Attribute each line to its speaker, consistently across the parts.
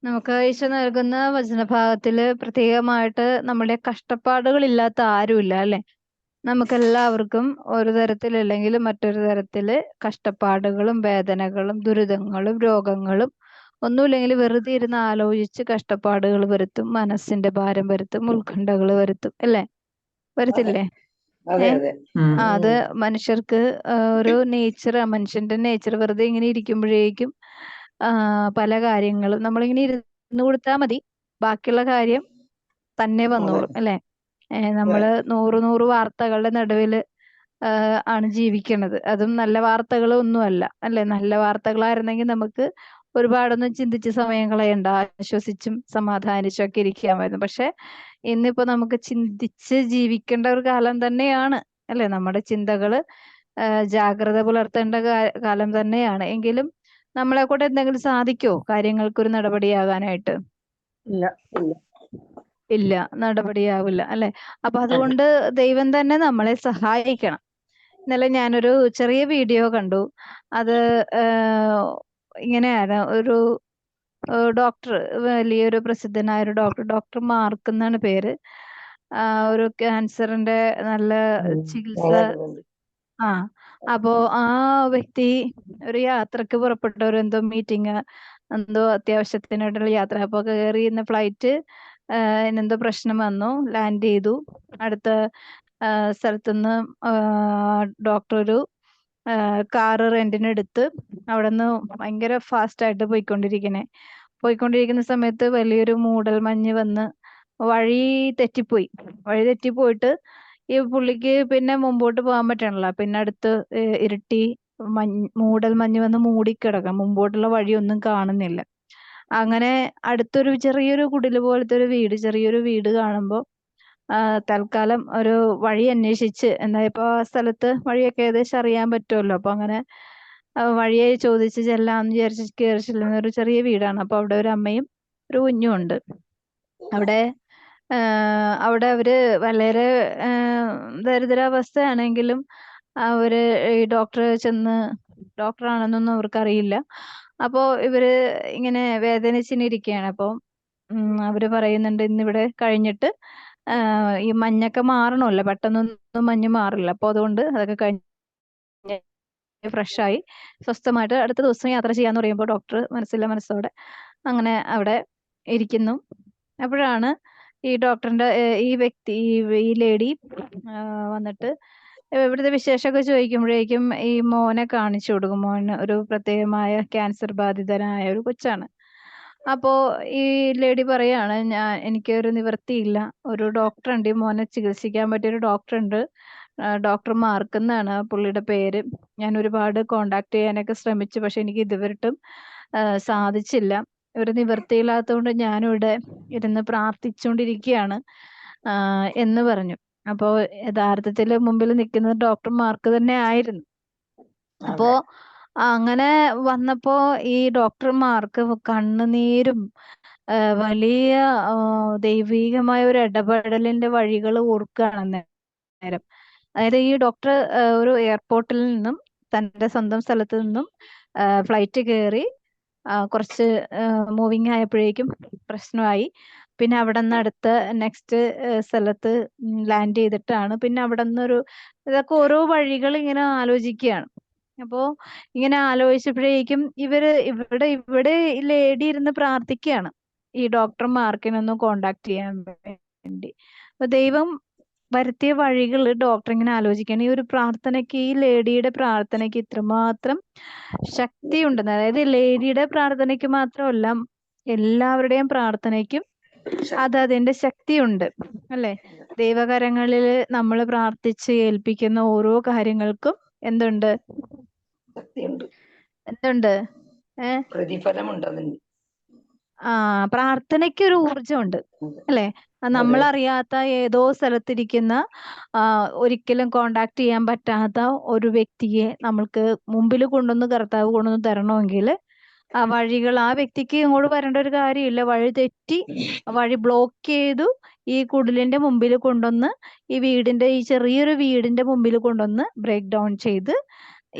Speaker 1: നമുക്ക് ഈശോ നൽകുന്ന വചനഭാഗത്തില് പ്രത്യേകമായിട്ട് നമ്മുടെ കഷ്ടപ്പാടുകളില്ലാത്ത ആരുമില്ല അല്ലെ? നമുക്കെല്ലാവർക്കും ഒരു തരത്തിലല്ലെങ്കിൽ മറ്റൊരു തരത്തില് കഷ്ടപ്പാടുകളും വേദനകളും ദുരിതങ്ങളും രോഗങ്ങളും ഒന്നുമില്ലെങ്കിൽ വെറുതെ ഇരുന്ന് ആലോചിച്ച് കഷ്ടപ്പാടുകൾ വരുത്തും, മനസ്സിന്റെ ഭാരം വരുത്തും, ഉത്കണ്ഠകൾ വരുത്തും അല്ലേ? വരത്തില്ലേ?
Speaker 2: അതെ അതെ
Speaker 1: അത് മനുഷ്യർക്ക് ഒരു നേച്ചർ, മനുഷ്യന്റെ നേച്ചർ. വെറുതെ ഇങ്ങനെ ഇരിക്കുമ്പോഴേക്കും പല കാര്യങ്ങളും നമ്മളിങ്ങനെ ഇരുന്ന് കൊടുത്താൽ മതി, ബാക്കിയുള്ള കാര്യം തന്നെ വന്നോളും അല്ലെ? നമ്മള് നൂറ് വാർത്തകളുടെ നടുവില് ആണ് ജീവിക്കണത്. അതും നല്ല വാർത്തകളൊന്നും അല്ല അല്ലെ? നല്ല വാർത്തകളായിരുന്നെങ്കിൽ നമുക്ക് ഒരുപാടൊന്നും ചിന്തിച്ച് സമയം കളയണ്ട, ആശ്വസിച്ചും സമാധാനിച്ചും ഒക്കെ ഇരിക്കാമായിരുന്നു. പക്ഷെ ഇന്നിപ്പോ നമുക്ക് ചിന്തിച്ച് ജീവിക്കേണ്ട ഒരു കാലം തന്നെയാണ് അല്ലെ? നമ്മുടെ ചിന്തകള് ജാഗ്രത പുലർത്തേണ്ട കാലം തന്നെയാണ്. എങ്കിലും നമ്മളെ കൊണ്ട് എന്തെങ്കിലും സാധിക്കോ കാര്യങ്ങൾക്കൊരു നടപടിയാകാനായിട്ട്? ഇല്ല, നടപടിയാവില്ല അല്ലെ? അപ്പൊ അതുകൊണ്ട് ദൈവം തന്നെ നമ്മളെ സഹായിക്കണം. ഇന്നലെ ഞാനൊരു ചെറിയ വീഡിയോ കണ്ടു. അത് ഇങ്ങനെയാണ്. ഒരു ഡോക്ടർ, വലിയൊരു പ്രസിദ്ധനായ ഒരു ഡോക്ടർ മാർക്ക് എന്നാണ് പേര്. ഒരു ക്യാൻസറിന്റെ നല്ല ചികിത്സ. അപ്പോ ആ വ്യക്തി ഒരു യാത്രക്ക് പുറപ്പെട്ടു. എന്തോ മീറ്റിംഗ്, എന്തോ അത്യാവശ്യത്തിനായിട്ടുള്ള യാത്ര. അപ്പൊ കയറിയിരുന്ന ഫ്ലൈറ്റ് എന്തോ പ്രശ്നം വന്നു, ലാൻഡ് ചെയ്തു. അടുത്ത സ്ഥലത്തുനിന്ന് ഡോക്ടർ ഒരു കാറ് റെന്റിനെടുത്ത് അവിടെ നിന്ന് ഭയങ്കര ഫാസ്റ്റ് ആയിട്ട് പോയിക്കൊണ്ടിരിക്കുന്ന സമയത്ത് വലിയൊരു മൂടൽമഞ്ഞ് വന്ന് വഴി തെറ്റിപ്പോയിട്ട് ഈ പുള്ളിക്ക് പിന്നെ മുമ്പോട്ട് പോകാൻ പറ്റണല്ലോ. പിന്നെ അടുത്ത് ഇരുട്ടി മൂടൽമഞ്ഞ് വന്ന് മൂടിക്കിടക്കാം, മുമ്പോട്ടുള്ള വഴിയൊന്നും കാണുന്നില്ല. അങ്ങനെ അടുത്തൊരു ചെറിയൊരു കുടില് പോലത്തെ ഒരു ചെറിയൊരു വീട് കാണുമ്പോൾ തൽക്കാലം ഒരു വഴി അന്വേഷിച്ച്, എന്താ ഇപ്പൊ ആ സ്ഥലത്ത് വഴിയൊക്കെ ഏകദേശം അറിയാൻ പറ്റുമല്ലോ. അപ്പൊ അങ്ങനെ വഴിയെ ചോദിച്ച് ചെല്ലാന്ന് വിചാരിച്ച് കയറി ചെല്ലുന്ന ഒരു ചെറിയ വീടാണ്. അപ്പൊ അവിടെ ഒരു അമ്മയും ഒരു കുഞ്ഞും ഉണ്ട്. അവിടെ അവര് വളരെ ദരിദ്രാവസ്ഥയാണെങ്കിലും അവര് ഈ ഡോക്ടറാണെന്നൊന്നും അവർക്കറിയില്ല. അപ്പോ ഇവര് ഇങ്ങനെ വേദനിച്ചിരിക്കുകയാണ്. അപ്പൊ അവര് പറയുന്നുണ്ട്, ഇന്നിവിടെ കഴിഞ്ഞിട്ട് ഈ മഞ്ഞൊക്കെ മാറണമല്ലോ, പെട്ടെന്നൊന്നും മഞ്ഞ് മാറില്ല. അപ്പൊ അതുകൊണ്ട് അതൊക്കെ കഴിഞ്ഞ് ഫ്രഷായി സ്വസ്ഥമായിട്ട് അടുത്ത ദിവസം യാത്ര ചെയ്യാന്ന് പറയുമ്പോൾ ഡോക്ടർ മനസ്സോടെ അങ്ങനെ അവിടെ ഇരിക്കുന്നു. അപ്പോഴാണ് ഈ ഡോക്ടറിന്റെ ഈ വ്യക്തി, ഈ ലേഡി വന്നിട്ട് ഇവിടുത്തെ വിശേഷമൊക്കെ ചോദിക്കുമ്പോഴേക്കും ഈ മോനെ കാണിച്ചു കൊടുക്കും. മോന് ഒരു പ്രത്യേകമായ ക്യാൻസർ ബാധിതനായ ഒരു കൊച്ചാണ്. അപ്പോ ഈ ലേഡി പറയാണ്, എനിക്കൊരു നിവൃത്തിയില്ല, ഒരു ഡോക്ടറുണ്ട്, ഈ മോനെ ചികിത്സിക്കാൻ പറ്റിയൊരു ഡോക്ടറുണ്ട്, ഡോക്ടർ മാർക്ക് എന്നാണ് പുള്ളിയുടെ പേര്. ഞാൻ ഒരുപാട് കോണ്ടാക്ട് ചെയ്യാനൊക്കെ ശ്രമിച്ചു, പക്ഷെ എനിക്ക് ഇതുവരെട്ടും സാധിച്ചില്ല. ഒരു നിവൃത്തിയില്ലാത്തതുകൊണ്ട് ഞാനിവിടെ ഇരുന്ന് പ്രാർത്ഥിച്ചുകൊണ്ടിരിക്കുകയാണ് എന്ന് പറഞ്ഞു. അപ്പോ യഥാർത്ഥത്തിൽ മുമ്പിൽ നിൽക്കുന്നത് ഡോക്ടർ മാർക്ക് തന്നെ ആയിരുന്നു. അപ്പോ അങ്ങനെ വന്നപ്പോ ഈ ഡോക്ടർമാർക്ക് കണ്ണുനീരും വലിയ ദൈവീകമായ ഒരു ഇടപെടലിന്റെ വഴികൾ ഓർക്കുകയാണ് നേരം. അതായത് ഈ ഡോക്ടർ ഒരു എയർപോർട്ടിൽ നിന്നും തന്റെ സ്വന്തം സ്ഥലത്ത് നിന്നും ഫ്ലൈറ്റ് കയറി കുറച്ച് മൂവിങ് ആയപ്പോഴേക്കും പ്രശ്നമായി. പിന്നെ അവിടെ നിന്ന് അടുത്ത നെക്സ്റ്റ് സ്ഥലത്ത് ലാൻഡ് ചെയ്തിട്ടാണ് പിന്നെ അവിടെ നിന്നൊരു ഇതൊക്കെ ഓരോ വഴികൾ ഇങ്ങനെ ആലോചിക്കുകയാണ്. അപ്പോ ഇങ്ങനെ ആലോചിച്ചപ്പോഴേക്കും ഇവിടെ ലേഡി ഇരുന്ന് പ്രാർത്ഥിക്കുകയാണ് ഈ ഡോക്ടർ മാർക്കിനൊന്ന് കോണ്ടാക്ട് ചെയ്യാൻ വേണ്ടി. അപ്പൊ ദൈവം വരുത്തിയ വഴികൾ ഡോക്ടർ ഇങ്ങനെ ആലോചിക്കണം. ഈ ഒരു പ്രാർത്ഥനയ്ക്ക്, ഈ ലേഡിയുടെ പ്രാർത്ഥനയ്ക്ക് ഇത്രമാത്രം ശക്തി ഉണ്ടെന്ന്. അതായത് ലേഡിയുടെ പ്രാർത്ഥനയ്ക്ക് മാത്രമല്ല, എല്ലാവരുടെയും പ്രാർത്ഥനയ്ക്കും അതിന്റെ ശക്തിയുണ്ട് അല്ലെ? ദൈവകരങ്ങളിൽ നമ്മൾ പ്രാർത്ഥിച്ച് ഏൽപ്പിക്കുന്ന ഓരോ കാര്യങ്ങൾക്കും എന്തുണ്ട്?
Speaker 2: പ്രതിഫലമുണ്ട്.
Speaker 1: പ്രാർത്ഥനയ്ക്ക് ഒരു ഊർജമുണ്ട് അല്ലെ? നമ്മളറിയാത്ത ഏതോ സ്ഥലത്തിരിക്കുന്ന ഒരിക്കലും കോണ്ടാക്ട് ചെയ്യാൻ പറ്റാത്ത ഒരു വ്യക്തിയെ നമ്മൾക്ക് മുമ്പിൽ കർത്താവ് കൊണ്ടുവന്ന് തരണമെങ്കിൽ ആ വഴികൾ, ആ വ്യക്തിക്ക് ഇങ്ങോട്ട് വരേണ്ട ഒരു കാര്യമില്ല. വഴി തെറ്റി വഴി ബ്ലോക്ക് ചെയ്തു ഈ കുടിലിന്റെ മുമ്പിൽ കൊണ്ടുവന്ന്, ഈ ചെറിയൊരു വീടിന്റെ മുമ്പിൽ കൊണ്ടുവന്ന് ബ്രേക്ക് ഡൗൺ ചെയ്ത്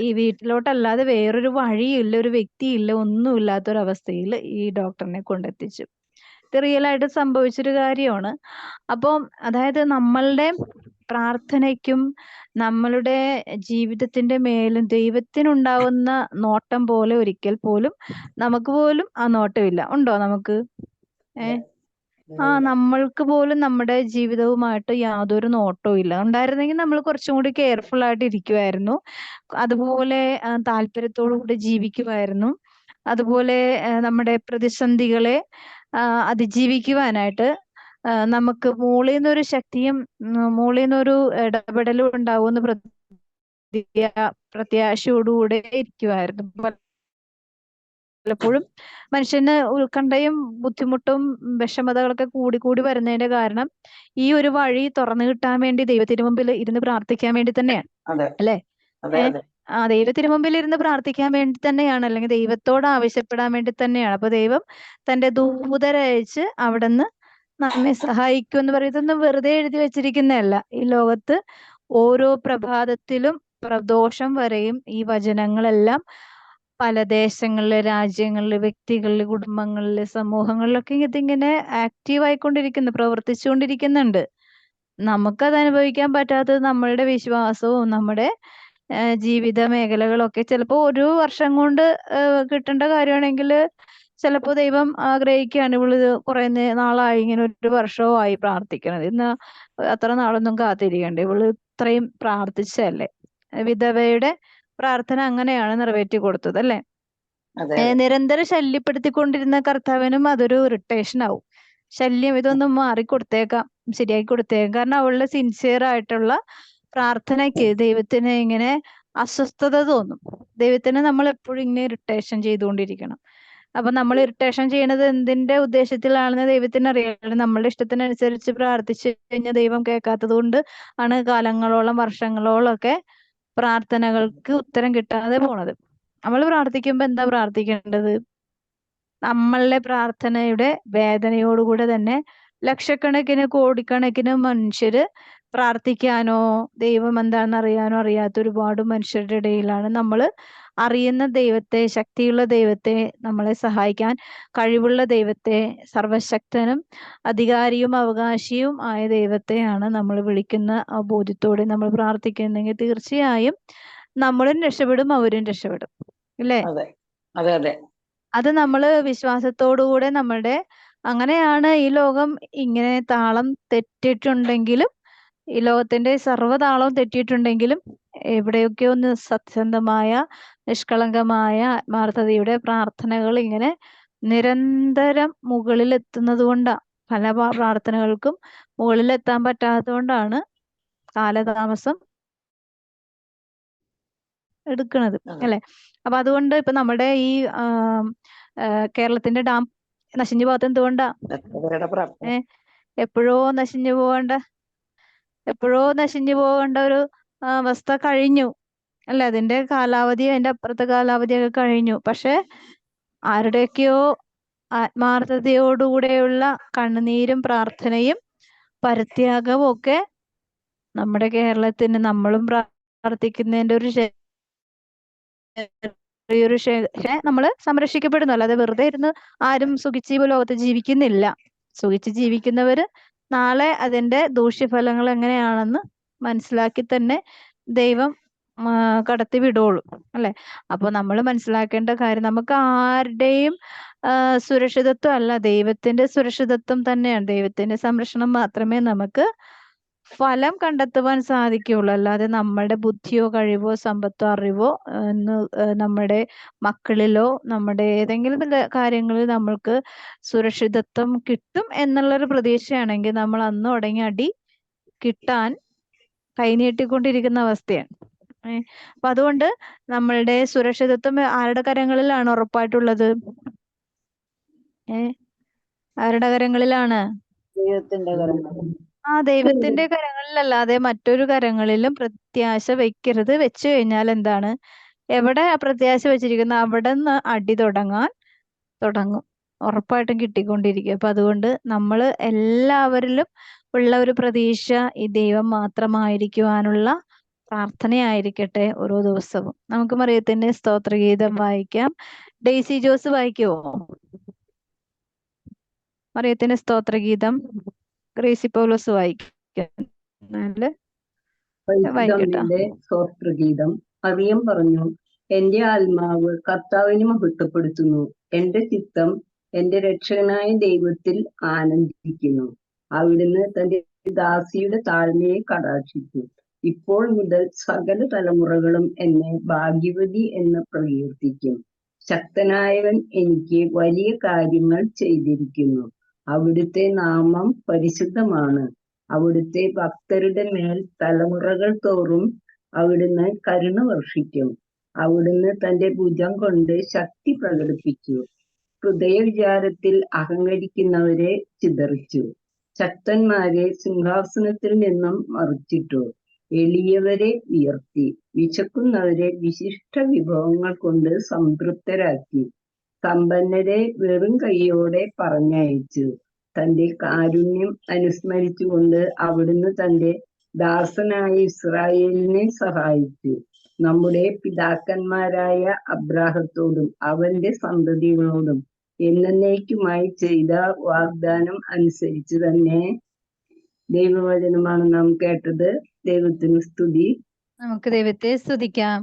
Speaker 1: ഈ വീട്ടിലോട്ടല്ലാതെ വേറൊരു വഴിയില്ല, ഒരു വ്യക്തിയില്ല, ഒന്നുമില്ലാത്തൊരവസ്ഥയിൽ ഈ ഡോക്ടറിനെ കൊണ്ടെത്തിച്ചു. ഇത് റിയലായിട്ട് സംഭവിച്ചൊരു കാര്യമാണ്. അപ്പം അതായത് നമ്മളുടെ പ്രാർത്ഥനയ്ക്കും നമ്മളുടെ ജീവിതത്തിന്റെ മേലും ദൈവത്തിനുണ്ടാവുന്ന നോട്ടം പോലെ ഒരിക്കൽ പോലും നമുക്ക് പോലും ആ നോട്ടമില്ല. ഉണ്ടോ നമുക്ക്? നമ്മൾക്ക് പോലും നമ്മുടെ ജീവിതവുമായിട്ട് യാതൊരു നോട്ടവും ഇല്ല. ഉണ്ടായിരുന്നെങ്കിൽ നമ്മൾ കുറച്ചും കൂടി കെയർഫുൾ ആയിട്ട് ഇരിക്കുമായിരുന്നു. അതുപോലെ താല്പര്യത്തോടു കൂടി ജീവിക്കുമായിരുന്നു. അതുപോലെ നമ്മുടെ പ്രതിസന്ധികളെ അതിജീവിക്കുവാനായിട്ട് നമുക്ക് മോളീന്നൊരു ശക്തിയും മോളീന്നൊരു ഇടപെടലും ഉണ്ടാവുമെന്ന് പ്രത്യാശയോടുകൂടെ ഇരിക്കുമായിരുന്നു. പലപ്പോഴും മനുഷ്യന് ഉത്കണ്ഠയും ബുദ്ധിമുട്ടും വിഷമതകളൊക്കെ കൂടി കൂടി വരുന്നതിന്റെ കാരണം ഈ ഒരു വഴി തുറന്നു കിട്ടാൻ വേണ്ടി ദൈവത്തിന് മുമ്പിൽ ഇരുന്ന് പ്രാർത്ഥിക്കാൻ വേണ്ടി തന്നെയാണ്. അല്ലെ? ദൈവത്തിന് മുമ്പിൽ ഇരുന്ന് പ്രാർത്ഥിക്കാൻ വേണ്ടി തന്നെയാണ്, അല്ലെങ്കിൽ ദൈവത്തോട് ആവശ്യപ്പെടാൻ വേണ്ടി തന്നെയാണ്. അപ്പൊ ദൈവം തന്റെ ദൂതരയച്ച് അവിടുന്ന് നമ്മെ സഹായിക്കും എന്ന് പറയുന്നത് വെറുതെ എഴുതി വെച്ചിരിക്കുന്നതല്ല. ഈ ലോകത്ത് ഓരോ പ്രഭാതത്തിലും പ്രദോഷം വരെയും ഈ വചനങ്ങളെല്ലാം പല ദേശങ്ങളിലെ, രാജ്യങ്ങളിലെ, വ്യക്തികളിലെ, കുടുംബങ്ങളിലെ, സമൂഹങ്ങളിലൊക്കെ ഇതിങ്ങനെ ആക്റ്റീവ് ആയിക്കൊണ്ടിരിക്കുന്നു, പ്രവർത്തിച്ചുകൊണ്ടിരിക്കുന്നുണ്ട്. നമുക്കത് അനുഭവിക്കാൻ പറ്റാത്തത് നമ്മളുടെ വിശ്വാസവും നമ്മുടെ ജീവിത മേഖലകളൊക്കെ ചിലപ്പോൾ ഒരു വർഷം കൊണ്ട് കിട്ടേണ്ട കാര്യമാണെങ്കിൽ ചിലപ്പോൾ ദൈവം ആഗ്രഹിക്കുകയാണ് ഇവള് കുറെ നാളായി, ഇങ്ങനെ ഒരു വർഷമായി പ്രാർത്ഥിക്കണത്, ഇന്ന് അത്ര നാളൊന്നും കാത്തിരിക്കണ്ടേ, ഇവള് ഇത്രയും പ്രാർത്ഥിച്ചല്ലേ. വിധവയുടെ പ്രാർത്ഥന അങ്ങനെയാണ് നിറവേറ്റി കൊടുത്തത്, അല്ലെ? നിരന്തരം ശല്യപ്പെടുത്തിക്കൊണ്ടിരുന്ന കർത്താവിനും അതൊരു ഇറിറ്റേഷൻ ആവും. ശല്യം ഇതൊന്നും മാറിക്കൊടുത്തേക്കാം, ശരിയാക്കി കൊടുത്തേക്കാം. കാരണം അവളുടെ സിൻസിയർ ആയിട്ടുള്ള പ്രാർത്ഥനയ്ക്ക് ദൈവത്തിന് ഇങ്ങനെ അസ്വസ്ഥത തോന്നും. ദൈവത്തിന് നമ്മൾ എപ്പോഴും ഇങ്ങനെ ഇറിറ്റേഷൻ ചെയ്തുകൊണ്ടിരിക്കണം. അപ്പൊ നമ്മൾ ഇറിറ്റേഷൻ ചെയ്യണത് എന്തിന്റെ ഉദ്ദേശത്തിലാണെന്ന് ദൈവത്തിന് അറിയാം. നമ്മളുടെ ഇഷ്ടത്തിനനുസരിച്ച് പ്രാർത്ഥിച്ചു കഴിഞ്ഞാൽ ദൈവം കേൾക്കാത്തത് കൊണ്ട് ആണ് കാലങ്ങളോളം വർഷങ്ങളോളം ഒക്കെ പ്രാർത്ഥനകൾക്ക് ഉത്തരം കിട്ടാതെ പോണത്. നമ്മൾ പ്രാർത്ഥിക്കുമ്പോ എന്താ പ്രാർത്ഥിക്കേണ്ടത്? നമ്മളുടെ പ്രാർത്ഥനയുടെ വേദനയോടുകൂടെ തന്നെ ലക്ഷക്കണക്കിന് കോടിക്കണക്കിന് മനുഷ്യര് പ്രാർത്ഥിക്കാനോ ദൈവം എന്താണെന്ന് അറിയാനോ അറിയാത്ത ഒരുപാട് മനുഷ്യരുടെ ഇടയിലാണ് നമ്മൾ അറിയുന്ന ദൈവത്തെ, ശക്തിയുള്ള ദൈവത്തെ, നമ്മളെ സഹായിക്കാൻ കഴിവുള്ള ദൈവത്തെ, സർവശക്തനും അധികാരിയും അവകാശിയും ആയ ദൈവത്തെയാണ് നമ്മൾ വിളിക്കുന്ന ആ ബോധ്യത്തോടെ നമ്മൾ പ്രാർത്ഥിക്കുന്നെങ്കിൽ തീർച്ചയായും നമ്മളും രക്ഷപ്പെടും, അവരും രക്ഷപ്പെടും, ഇല്ലേ? അത് നമ്മള് വിശ്വാസത്തോടുകൂടെ നമ്മളുടെ അങ്ങനെയാണ്. ഈ ലോകം ഇങ്ങനെ താളം തെറ്റിയിട്ടുണ്ടെങ്കിലും, ഈ ലോകത്തിന്റെ സർവ്വതാളവും തെറ്റിയിട്ടുണ്ടെങ്കിലും എവിടെയൊക്കെ ഒന്ന് സത്യസന്ധമായ നിഷ്കളങ്കമായ ആത്മാർത്ഥതയുടെ പ്രാർത്ഥനകൾ ഇങ്ങനെ നിരന്തരം മുകളിലെത്തുന്നത് കൊണ്ടാണ്. പല പ്രാർത്ഥനകൾക്കും മുകളിലെത്താൻ പറ്റാത്തത് കൊണ്ടാണ് കാലതാമസം എടുക്കുന്നത്, അല്ലെ? അപ്പൊ അതുകൊണ്ട് ഇപ്പൊ നമ്മുടെ ഈ കേരളത്തിന്റെ ഡാം നശിഞ്ഞു പോകാത്ത എന്തുകൊണ്ടാ? എപ്പോഴോ നശിഞ്ഞു പോകേണ്ട ഒരു അവസ്ഥ കഴിഞ്ഞു, അല്ലെ? അതിന്റെ കാലാവധി, അതിന്റെ അപ്പുറത്തെ കാലാവധിയൊക്കെ കഴിഞ്ഞു. പക്ഷെ ആരുടെയൊക്കെയോ ആത്മാർത്ഥതയോടുകൂടെയുള്ള കണ്ണുനീരും പ്രാർത്ഥനയും പരിത്യാഗവും ഒക്കെ നമ്മുടെ കേരളത്തിന് നമ്മളും പ്രാർത്ഥിക്കുന്നതിന്റെ ഒരു നമ്മള് സംരക്ഷിക്കപ്പെടുന്നു. അല്ലാതെ വെറുതെ ഇരുന്ന് ആരും സുഖിച്ച് ലോകത്ത് ജീവിക്കുന്നില്ല. സുഖിച്ച് ജീവിക്കുന്നവര് നാളെ അതിന്റെ ദൂഷ്യഫലങ്ങൾ എങ്ങനെയാണെന്ന് മനസ്സിലാക്കി തന്നെ ദൈവം കടത്തി വിടുള്ളൂ, അല്ലെ? അപ്പൊ നമ്മൾ മനസ്സിലാക്കേണ്ട കാര്യം, നമുക്ക് ആരുടെയും സുരക്ഷിതത്വം അല്ല, ദൈവത്തിന്റെ സുരക്ഷിതത്വം തന്നെയാണ്. ദൈവത്തിന്റെ സംരക്ഷണം മാത്രമേ നമുക്ക് ഫലം കണ്ടെത്തുവാൻ സാധിക്കുകയുള്ളൂ. അല്ലാതെ നമ്മളുടെ ബുദ്ധിയോ കഴിവോ സമ്പത്തോ അറിവോ നമ്മുടെ മക്കളിലോ നമ്മുടെ ഏതെങ്കിലും കാര്യങ്ങളിൽ നമ്മൾക്ക് സുരക്ഷിതത്വം കിട്ടും എന്നുള്ളൊരു പ്രതീക്ഷയാണെങ്കിൽ നമ്മൾ അന്ന് തുടങ്ങി അടി കിട്ടാൻ കൈനീട്ടിക്കൊണ്ടിരിക്കുന്ന അവസ്ഥയാണ്. അപ്പൊ അതുകൊണ്ട് നമ്മളുടെ സുരക്ഷിതത്വം ആരുടെ കരങ്ങളിലാണ് ഉറപ്പായിട്ടുള്ളത്? ആരുടെ കരങ്ങളിലാണ്? ദൈവത്തിന്റെ കരങ്ങളിലല്ലാതെ മറ്റൊരു കരങ്ങളിലും പ്രത്യാശ വെക്കരുത്. വെച്ചു കഴിഞ്ഞാൽ എന്താണ്? എവിടെ പ്രത്യാശ വെച്ചിരിക്കുന്ന അവിടെ നിന്ന് അടി തുടങ്ങും, ഉറപ്പായിട്ടും കിട്ടിക്കൊണ്ടിരിക്കും. അപ്പൊ അതുകൊണ്ട് നമ്മൾ എല്ലാവരിലും ഉള്ള ഒരു പ്രതീക്ഷ ഈ ദൈവം മാത്രമായിരിക്കുവാനുള്ള പ്രാർത്ഥനയായിരിക്കട്ടെ ഓരോ ദിവസവും. നമുക്ക് മറിയത്തിന്റെ സ്തോത്രഗീതം വായിക്കാം. ഡെയ്സി ജോസ് വായിക്കുവോ? മറിയത്തിന്റെ സ്തോത്രഗീതം ഗ്രേസി പൗലോസ് വായിക്കാം. വായിക്കട്ടോ.
Speaker 2: പരിശുദ്ധമ്മയുടെ സ്തോത്രഗീതം. മറിയം പറഞ്ഞു, എന്റെ ആത്മാവ് കർത്താവിനെ മഹത്വപ്പെടുത്തുന്നു. എന്റെ ചിത്തം എന്റെ രക്ഷകനായ ദൈവത്തിൽ ആനന്ദിക്കുന്നു. അവിടുന്ന് തന്റെ ദാസിയുടെ താഴ്മയെ കടാക്ഷിച്ചു. ഇപ്പോൾ മുതൽ സകല തലമുറകളും എന്നെ ഭാഗ്യവതി എന്ന് പ്രകീർത്തിക്കും. ശക്തനായവൻ എനിക്ക് വലിയ കാര്യങ്ങൾ ചെയ്തിരിക്കുന്നു. അവിടുത്തെ നാമം പരിശുദ്ധമാണ്. അവിടുത്തെ ഭക്തരുടെ മേൽ തലമുറകൾ തോറും അവിടുന്ന് കരുണ വർഷിക്കും. അവിടുന്ന് തന്റെ ഭുജം കൊണ്ട് ശക്തി പ്രകടിപ്പിച്ചു. ഹൃദയവിചാരത്തിൽ അഹങ്കരിക്കുന്നവരെ ചിതറിച്ചു. ശക്തന്മാരെ സിംഹാസനത്തിൽ നിന്നും മറിച്ചിട്ടു. എളിയവരെ ഉയർത്തി. വിശക്കുന്നവരെ വിശിഷ്ട വിഭവങ്ങൾ കൊണ്ട് സംതൃപ്തരാക്കി. സമ്പന്നരെ വെറും കൈയോടെ പറഞ്ഞയച്ചു. തന്റെ കാരുണ്യം അനുസ്മരിച്ചുകൊണ്ട് അവിടുന്ന് തന്റെ ദാസനായ ഇസ്രായേലിനെ സഹായിച്ചു. നമ്മുടെ പിതാക്കന്മാരായ അബ്രാഹത്തോടും അവന്റെ സന്തതികളോടും എന്നേക്കുമായി ചെയ്ത വാഗ്ദാനം അനുസരിച്ച് തന്നെ. ദൈവവചനമാണ് നാം കേട്ടത്. ദൈവത്തിന് സ്തുതി.
Speaker 1: നമുക്ക് ദൈവത്തെ സ്തുതിക്കാം.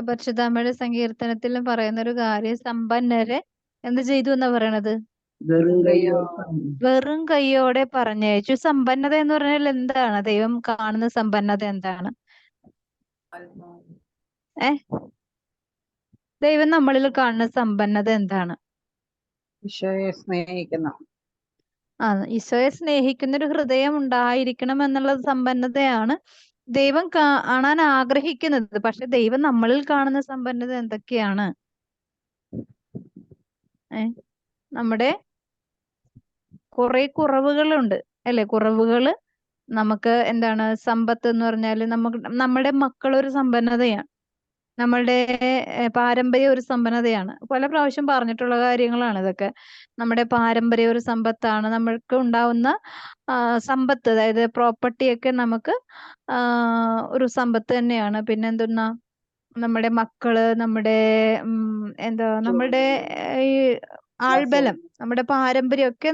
Speaker 1: പരിശുദ്ധാമ്മയുടെ സങ്കീർത്തനത്തിലും പറയുന്ന ഒരു കാര്യം, സമ്പന്നരെ എന്ത് ചെയ്തു എന്നാ പറയണത്? വെറും കൈയോടെ പറഞ്ഞയച്ചു. സമ്പന്നത എന്ന് പറഞ്ഞാൽ എന്താണ്? ദൈവം കാണുന്ന സമ്പന്നത എന്താണ്? ദൈവം നമ്മളിൽ കാണുന്ന സമ്പന്നത എന്താണ്?
Speaker 3: ഈശോയെ സ്നേഹിക്കുന്ന
Speaker 1: ഈശോയെ സ്നേഹിക്കുന്ന ഒരു ഹൃദയം ഉണ്ടായിരിക്കണം എന്നുള്ളത് സമ്പന്നതയാണ് ദൈവം കാണാൻ ആഗ്രഹിക്കുന്നത്. പക്ഷെ ദൈവം നമ്മളിൽ കാണുന്ന സമ്പന്നത എന്തൊക്കെയാണ്? നമ്മുടെ കുറെ കുറവുകളുണ്ട് അല്ലെ? കുറവുകള് നമുക്ക് എന്താണ്? സമ്പത്ത് എന്ന് പറഞ്ഞാല് നമ്മുടെ മക്കളൊരു സമ്പന്നതയാണ്. നമ്മളുടെ പാരമ്പര്യം ഒരു സമ്പന്നതയാണ്. പല പ്രാവശ്യം പറഞ്ഞിട്ടുള്ള കാര്യങ്ങളാണ് ഇതൊക്കെ. നമ്മുടെ പാരമ്പര്യം ഒരു സമ്പത്താണ്. നമ്മൾക്ക് ഉണ്ടാവുന്ന സമ്പത്ത്, അതായത് പ്രോപ്പർട്ടിയൊക്കെ നമുക്ക് ഒരു സമ്പത്ത് തന്നെയാണ്. പിന്നെ എന്തെന്നാ, നമ്മുടെ മക്കള്, നമ്മുടെ നമ്മുടെ ഈ ആൾബലം, നമ്മുടെ പാരമ്പര്യമൊക്കെ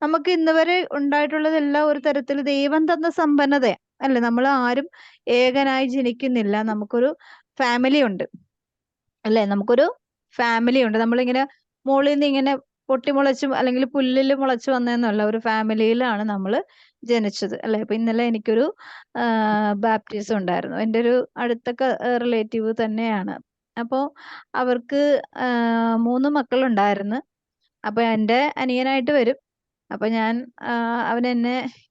Speaker 1: നമുക്ക് ഇന്ന് വരെ ഉണ്ടായിട്ടുള്ളതെല്ലാം ഒരു തരത്തിൽ ദൈവം തന്ന സമ്പന്നത അല്ലെ? നമ്മൾ ആരും ഏകനായി ജനിക്കുന്നില്ല. നമുക്കൊരു ഫാമിലി ഉണ്ട് അല്ലെ? നമുക്കൊരു ഫാമിലി ഉണ്ട്. നമ്മളിങ്ങനെ മുകളിൽ നിന്ന് ഇങ്ങനെ പൊട്ടിമുളച്ചും അല്ലെങ്കിൽ പുല്ലിൽ മുളച്ചു വന്നതെന്നല്ല, ഒരു ഫാമിലിയിലാണ് നമ്മൾ ജനിച്ചത് അല്ലെ? അപ്പൊ ഇന്നലെ എനിക്കൊരു ബാപ്റ്റിസം ഉണ്ടായിരുന്നു. എൻ്റെ ഒരു അടുത്ത റിലേറ്റീവ് തന്നെയാണ്. അപ്പോ അവർക്ക് 3 മക്കളുണ്ടായിരുന്നു. അപ്പൊ എൻ്റെ അനിയനായിട്ട് വരും. അപ്പൊ ഞാൻ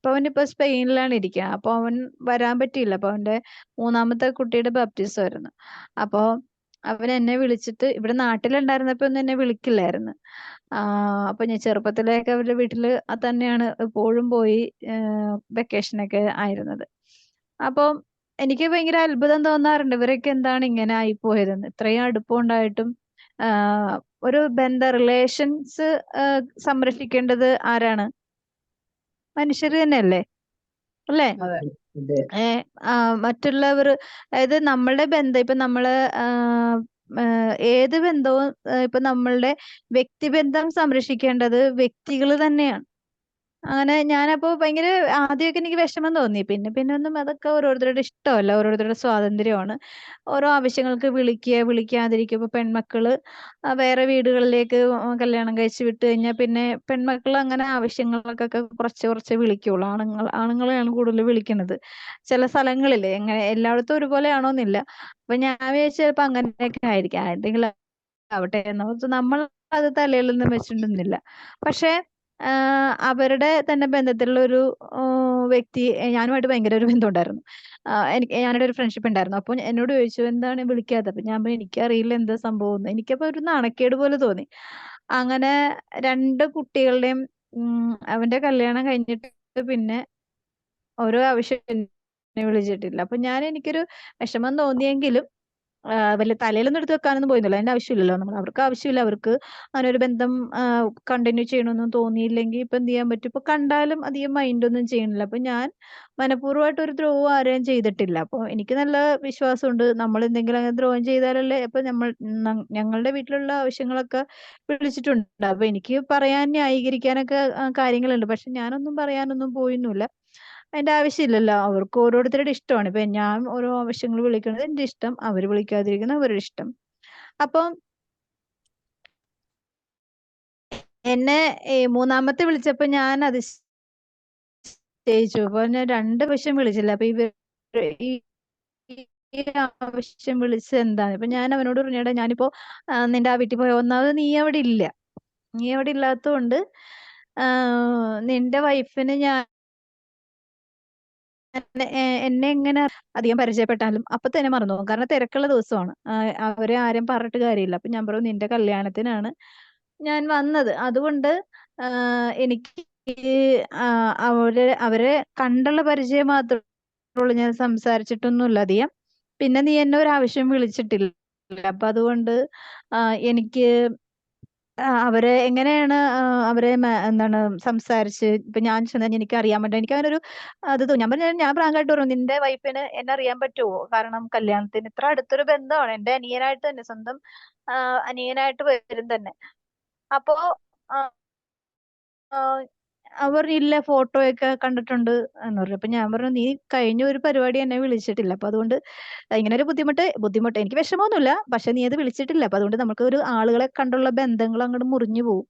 Speaker 1: അവനിപ്പോ സ്പെയിനിലാണ് ഇരിക്കുക. അപ്പൊ അവൻ വരാൻ പറ്റിയില്ല. അപ്പൊ അവന്റെ 3ാമത്തെ കുട്ടിയുടെ ബാപ്റ്റിസം ആയിരുന്നു. അപ്പൊ അവൻ എന്നെ വിളിച്ചിട്ട്, ഇവിടെ നാട്ടിലുണ്ടായിരുന്നപ്പോ ഒന്നും എന്നെ വിളിക്കില്ലായിരുന്നു. അപ്പൊ ഞാൻ ചെറുപ്പത്തിലേക്ക് അവരുടെ വീട്ടില് തന്നെയാണ് എപ്പോഴും പോയി വെക്കേഷനൊക്കെ ആയിരുന്നത്. അപ്പൊ എനിക്ക് ഭയങ്കര അത്ഭുതം തോന്നാറുണ്ട്, ഇവരൊക്കെ എന്താണ് ഇങ്ങനെ ആയിപ്പോയതെന്ന്. ഇത്രയും അടുപ്പം ഉണ്ടായിട്ടും ഒരു റിലേഷൻസ് സംരക്ഷിക്കേണ്ടത് ആരാണ്? മനുഷ്യർ തന്നെയല്ലേ അല്ലേ? മറ്റുള്ളവർ, അതായത് നമ്മളുടെ ബന്ധം, ഇപ്പൊ നമ്മള് ഏത് ബന്ധവും, ഇപ്പൊ നമ്മളുടെ വ്യക്തിബന്ധം സംരക്ഷിക്കേണ്ടത് വ്യക്തികൾ തന്നെയാണ്. അങ്ങനെ ഞാനപ്പോ ഭയങ്കര ആദ്യമൊക്കെ എനിക്ക് വിഷമം തോന്നി. പിന്നെ ഒന്നും അതൊക്കെ ഓരോരുത്തരുടെ ഇഷ്ടമല്ല, ഓരോരുത്തരുടെ സ്വാതന്ത്ര്യമാണ്. ഓരോ ആവശ്യങ്ങൾക്ക് വിളിക്കാതിരിക്കുക. ഇപ്പൊ പെൺമക്കള് വേറെ വീടുകളിലേക്ക് കല്യാണം കഴിച്ച് വിട്ട് കഴിഞ്ഞാൽ പിന്നെ പെൺമക്കൾ അങ്ങനെ ആവശ്യങ്ങൾക്കൊക്കെ കുറച്ച് വിളിക്കുള്ളൂ. ആണുങ്ങളെയാണ് കൂടുതൽ വിളിക്കുന്നത് ചില സ്ഥലങ്ങളില്. എങ്ങനെ എല്ലായിടത്തും ഒരുപോലെ ആണോന്നില്ല. അപ്പൊ ഞാൻ വിചാരിച്ച ചിലപ്പോ അങ്ങനെയൊക്കെ ആയിരിക്കാം, എന്തെങ്കിലും ആവട്ടെ എന്നോർത്ത് നമ്മൾ അത് തലയിലൊന്നും വെച്ചിട്ടുന്നില്ല. പക്ഷെ അവരുടെ തന്നെ ബന്ധത്തിലുള്ള ഒരു വ്യക്തി ഞാനുമായിട്ട് ഭയങ്കര ഒരു ബന്ധം ഉണ്ടായിരുന്നു. ഞാനൊരു ഒരു ഫ്രണ്ട്ഷിപ്പ് ഉണ്ടായിരുന്നു. അപ്പൊ എന്നോട് ചോദിച്ചു, എന്താണ് വിളിക്കാത്തത്? അപ്പൊ ഞാൻ പറഞ്ഞു, എനിക്കറിയില്ല എന്താ സംഭവം എന്ന്. എനിക്കപ്പോ ഒരു നാണക്കേട് പോലെ തോന്നി. അങ്ങനെ 2 കുട്ടികളുടെയും അവന്റെ കല്യാണം കഴിഞ്ഞിട്ട് പിന്നെ ഓരോ ആവശ്യം എന്നെ വിളിച്ചിട്ടില്ല. അപ്പൊ എനിക്കൊരു വിഷമം തോന്നിയെങ്കിലും വലിയ തലയിലൊന്നും എടുത്ത് വെക്കാനൊന്നും പോയിരുന്നില്ല. അതിന്റെ ആവശ്യമില്ലല്ലോ. അവർക്ക് ആവശ്യമില്ല. അവർക്ക് അങ്ങനെ ഒരു ബന്ധം കണ്ടിന്യൂ ചെയ്യണമെന്നും തോന്നിയില്ലെങ്കിൽ ഇപ്പൊ എന്ത് ചെയ്യാൻ പറ്റും? ഇപ്പൊ കണ്ടാലും അധികം മൈൻഡ് ഒന്നും ചെയ്യണില്ല. അപ്പൊ ഞാൻ മനഃപൂർവ്വമായിട്ട് ഒരു ദ്രോഹം ആരെയും ചെയ്തിട്ടില്ല. അപ്പൊ എനിക്ക് നല്ല വിശ്വാസമുണ്ട്. നമ്മൾ എന്തെങ്കിലും അങ്ങനെ ദ്രോഹം ചെയ്താലല്ലേ ഇപ്പൊ ഞങ്ങളുടെ വീട്ടിലുള്ള ആവശ്യങ്ങളൊക്കെ വിളിച്ചിട്ടുണ്ട്. അപ്പൊ എനിക്ക് പറയാൻ ന്യായീകരിക്കാനൊക്കെ കാര്യങ്ങളുണ്ട്. പക്ഷെ ഞാനൊന്നും പറയാനൊന്നും പോയൊന്നുമില്ല. അതിന്റെ ആവശ്യമില്ലല്ലോ. അവർക്ക് ഓരോരുത്തരുടെ ഇഷ്ടമാണ്. ഇപ്പൊ ഞാൻ ഓരോ ആവശ്യങ്ങൾ വിളിക്കുന്നത് എന്റെ ഇഷ്ടം, അവര് വിളിക്കാതിരിക്കുന്നത് അവരുടെ ഇഷ്ടം. അപ്പം എന്നെ മൂന്നാമത്തെ വിളിച്ചപ്പോ ഞാൻ അതിശയിച്ചു. അപ്പൊ ഞാൻ 2 പ്രാവശ്യം വിളിച്ചില്ല. അപ്പൊ ഈ ഈ ആവശ്യം വിളിച്ചത് എന്താണ്? അപ്പൊ ഞാൻ അവനോട് പറഞ്ഞേടാ, ഞാനിപ്പോ നിന്റെ ആ വീട്ടിൽ പോയി, ഒന്നാമത് നീ അവിടെ ഇല്ല. നീ അവിടെ ഇല്ലാത്തതുകൊണ്ട് നിന്റെ വൈഫിന് ഞാൻ എന്നെ എങ്ങനെ അധികം പരിചയപ്പെട്ടാലും അപ്പൊ തന്നെ മറന്നു പോകും. കാരണം തിരക്കുള്ള ദിവസമാണ്. അവരെ ആരും പറഞ്ഞിട്ട് കാര്യമില്ല. അപ്പൊ ഞാൻ പറഞ്ഞു നിന്റെ കല്യാണത്തിനാണ് ഞാൻ വന്നത്. അതുകൊണ്ട് എനിക്ക് അവരെ കണ്ടുള്ള പരിചയം മാത്രമേ ഉള്ളൂ. ഞാൻ സംസാരിച്ചിട്ടൊന്നുമില്ല അധികം. പിന്നെ നീ എന്നെ ഒരാവശ്യം വിളിച്ചിട്ടില്ല. അപ്പൊ അതുകൊണ്ട് എനിക്ക് അവരെ എങ്ങനെയാണ് അവരെ എന്താണ് സംസാരിച്ച് ഇപ്പൊ ഞാൻ ചെന്നാൽ എനിക്ക് അറിയാൻ പറ്റും. എനിക്ക് അങ്ങനെ ഒരു അത് തോന്നി. ഞാൻ പ്രാങ്കായിട്ട് പറഞ്ഞു നിന്റെ വൈഫിന് എന്നെ അറിയാൻ പറ്റുമോ? കാരണം കല്യാണത്തിന് ഇത്ര അടുത്തൊരു ബന്ധമാണ്. എന്റെ അനിയനായിട്ട് തന്നെ, സ്വന്തം അനിയനായിട്ട് വരും തന്നെ. അപ്പോ അവർ ഇല്ല, ഫോട്ടോയൊക്കെ കണ്ടിട്ടുണ്ട് എന്ന് പറഞ്ഞു. അപ്പൊ ഞാൻ പറഞ്ഞു നീ കഴിഞ്ഞ ഒരു പരിപാടി എന്നെ വിളിച്ചിട്ടില്ല. അപ്പൊ അതുകൊണ്ട് ഇങ്ങനെ ഒരു ബുദ്ധിമുട്ട് എനിക്ക് വിഷമമൊന്നുമില്ല. പക്ഷെ നീ അത് വിളിച്ചിട്ടില്ല. അപ്പൊ അതുകൊണ്ട് നമുക്ക് ഒരു ആളുകളെ കണ്ടുള്ള ബന്ധങ്ങൾ അങ്ങോട്ട് മുറിഞ്ഞു പോകും.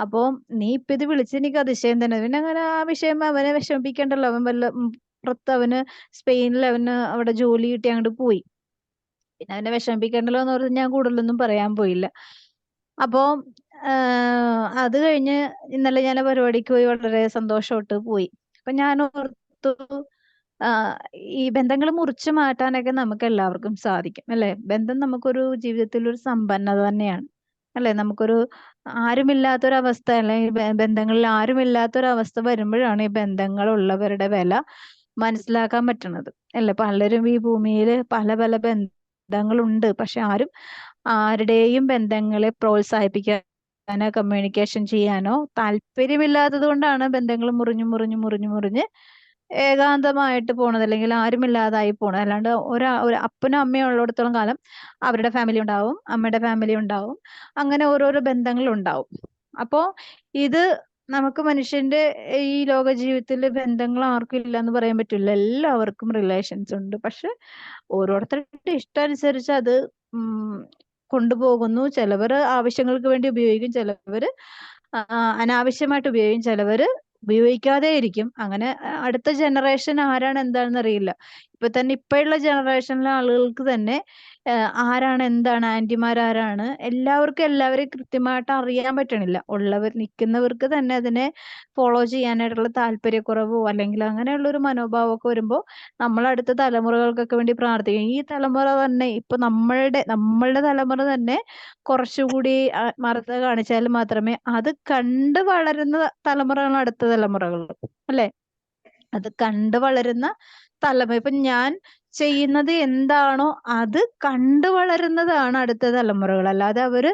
Speaker 1: അപ്പൊ നീ ഇപ്പൊ ഇത് വിളിച്ച് എനിക്ക് അതിശയം തന്നെ. പിന്നെ അങ്ങനെ ആ വിഷയം അവനെ വിഷമിപ്പിക്കണ്ടല്ലോ. അവൻ പുറത്ത് അവന് സ്പെയിനിൽ അവന് അവിടെ ജോലി കിട്ടി അങ്ങോട്ട് പോയി. പിന്നെ അവനെ വിഷമിപ്പിക്കണ്ടല്ലോ എന്ന് പറഞ്ഞ് ഞാൻ കൂടുതലൊന്നും പറയാൻ പോയില്ല. അപ്പോ അത് കഴിഞ്ഞ് ഇന്നലെ ഞാൻ ആ പരിപാടിക്ക് പോയി വളരെ സന്തോഷമായിട്ട് പോയി. അപ്പൊ ഞാൻ ഓർത്തു ഈ ബന്ധങ്ങൾ മുറിച്ചു മാറ്റാനൊക്കെ നമുക്ക് എല്ലാവർക്കും സാധിക്കും അല്ലെ? ബന്ധം നമുക്കൊരു ജീവിതത്തിൽ ഒരു സമ്പന്നത തന്നെയാണ് അല്ലെ? നമുക്കൊരു ആരുമില്ലാത്തൊരവസ്ഥ, അല്ലെങ്കിൽ ബന്ധങ്ങളിൽ ആരുമില്ലാത്തൊരവസ്ഥ വരുമ്പോഴാണ് ഈ ബന്ധങ്ങളുള്ളവരുടെ വില മനസ്സിലാക്കാൻ പറ്റുന്നത് അല്ലെ? പലരും ഈ ഭൂമിയിൽ പല പല ബന്ധങ്ങളുണ്ട്. പക്ഷെ ആരുടെയും ബന്ധങ്ങളെ പ്രോത്സാഹിപ്പിക്കാനോ കമ്മ്യൂണിക്കേഷൻ ചെയ്യാനോ താല്പര്യമില്ലാത്തത് കൊണ്ടാണ് ബന്ധങ്ങൾ മുറിഞ്ഞ് ഏകാന്തമായിട്ട് പോണത്, അല്ലെങ്കിൽ ആരുമില്ലാതായി പോണത്. അല്ലാണ്ട് ഒരു അപ്പനും അമ്മയും ഉള്ളിടത്തോളം കാലം അവരുടെ ഫാമിലി ഉണ്ടാവും, അമ്മയുടെ ഫാമിലി ഉണ്ടാവും, അങ്ങനെ ഓരോരോ ബന്ധങ്ങൾ ഉണ്ടാവും. അപ്പോ ഇത് നമുക്ക് മനുഷ്യന്റെ ഈ ലോക ജീവിതത്തിൽ ബന്ധങ്ങൾ ആർക്കും ഇല്ല എന്ന് പറയാൻ പറ്റില്ല. എല്ലാവർക്കും റിലേഷൻസ് ഉണ്ട്. പക്ഷെ ഓരോരുത്തരുടെ ഇഷ്ടം അനുസരിച്ച് അത് കൊണ്ടുപോകുന്നു. ചിലവര് ആവശ്യങ്ങൾക്ക് വേണ്ടി ഉപയോഗിക്കും, ചിലവര് അനാവശ്യമായിട്ട് ഉപയോഗിക്കും, ചിലവര് ഉപയോഗിക്കാതെ ഇരിക്കും. അങ്ങനെ അടുത്ത ജനറേഷൻ ആരാണ് എന്താണെന്ന് അറിയില്ല. ഇപ്പോഴുള്ള ജനറേഷനിലെ ആളുകൾക്ക് തന്നെ ആരാണ് എന്താണ് ആന്റിമാരാരാണ് എല്ലാവർക്കും എല്ലാവരെയും കൃത്യമായിട്ട് അറിയാൻ പറ്റണില്ല. നിൽക്കുന്നവർക്ക് തന്നെ അതിനെ ഫോളോ ചെയ്യാനായിട്ടുള്ള താല്പര്യക്കുറവോ അല്ലെങ്കിൽ അങ്ങനെയുള്ള ഒരു മനോഭാവമൊക്കെ വരുമ്പോൾ നമ്മൾ അടുത്ത തലമുറകൾക്കൊക്കെ വേണ്ടി പ്രാർത്ഥിക്കും. ഈ തലമുറ തന്നെ ഇപ്പൊ നമ്മളുടെ തലമുറ തന്നെ കുറച്ചുകൂടി ആത്മാർത്ഥത കാണിച്ചാൽ മാത്രമേ അത് കണ്ട് വളരുന്ന തലമുറകൾ, അടുത്ത തലമുറകൾ അല്ലെ? അത് കണ്ട് വളരുന്ന ഇപ്പൊ ഞാൻ ചെയ്യുന്നത് എന്താണോ അത് കണ്ടു വളരുന്നതാണ് അടുത്ത തലമുറകൾ. അല്ലാതെ അവര്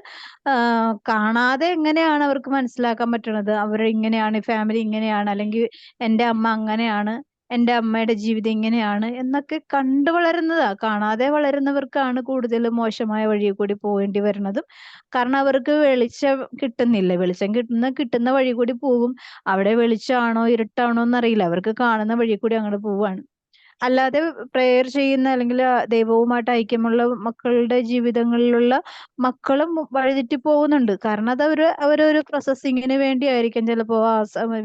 Speaker 1: കാണാതെ എങ്ങനെയാണ് അവർക്ക് മനസ്സിലാക്കാൻ പറ്റണത്? ഇങ്ങനെയാണ്, ഫാമിലി ഇങ്ങനെയാണ്, അല്ലെങ്കിൽ എന്റെ അമ്മ അങ്ങനെയാണ്, എന്റെ അമ്മയുടെ ജീവിതം ഇങ്ങനെയാണ് എന്നൊക്കെ കണ്ടു വളരുന്നതാ. കാണാതെ വളരുന്നവർക്കാണ് കൂടുതൽ മോശമായ വഴിയിൽ കൂടി പോകേണ്ടി വരുന്നതും. കാരണം അവർക്ക് വെളിച്ചം കിട്ടുന്നില്ല. വെളിച്ചം കിട്ടുന്ന വഴി കൂടി പോകും. അവിടെ വെളിച്ചമാണോ ഇരുട്ടാണോ എന്നറിയില്ല. അവർക്ക് കാണുന്ന വഴി കൂടി അങ്ങോട്ട് പോവാണ്. അല്ലാതെ പ്രെയർ ചെയ്യുന്ന അല്ലെങ്കിൽ ദൈവവുമായിട്ട് ഐക്യമുള്ള മക്കളുടെ ജീവിതങ്ങളിലുള്ള മക്കളും വഴിതെറ്റി പോകുന്നുണ്ട്. കാരണം അത് അവരൊരു പ്രോസസ്സിങ്ങിന് വേണ്ടിയായിരിക്കും ചിലപ്പോ.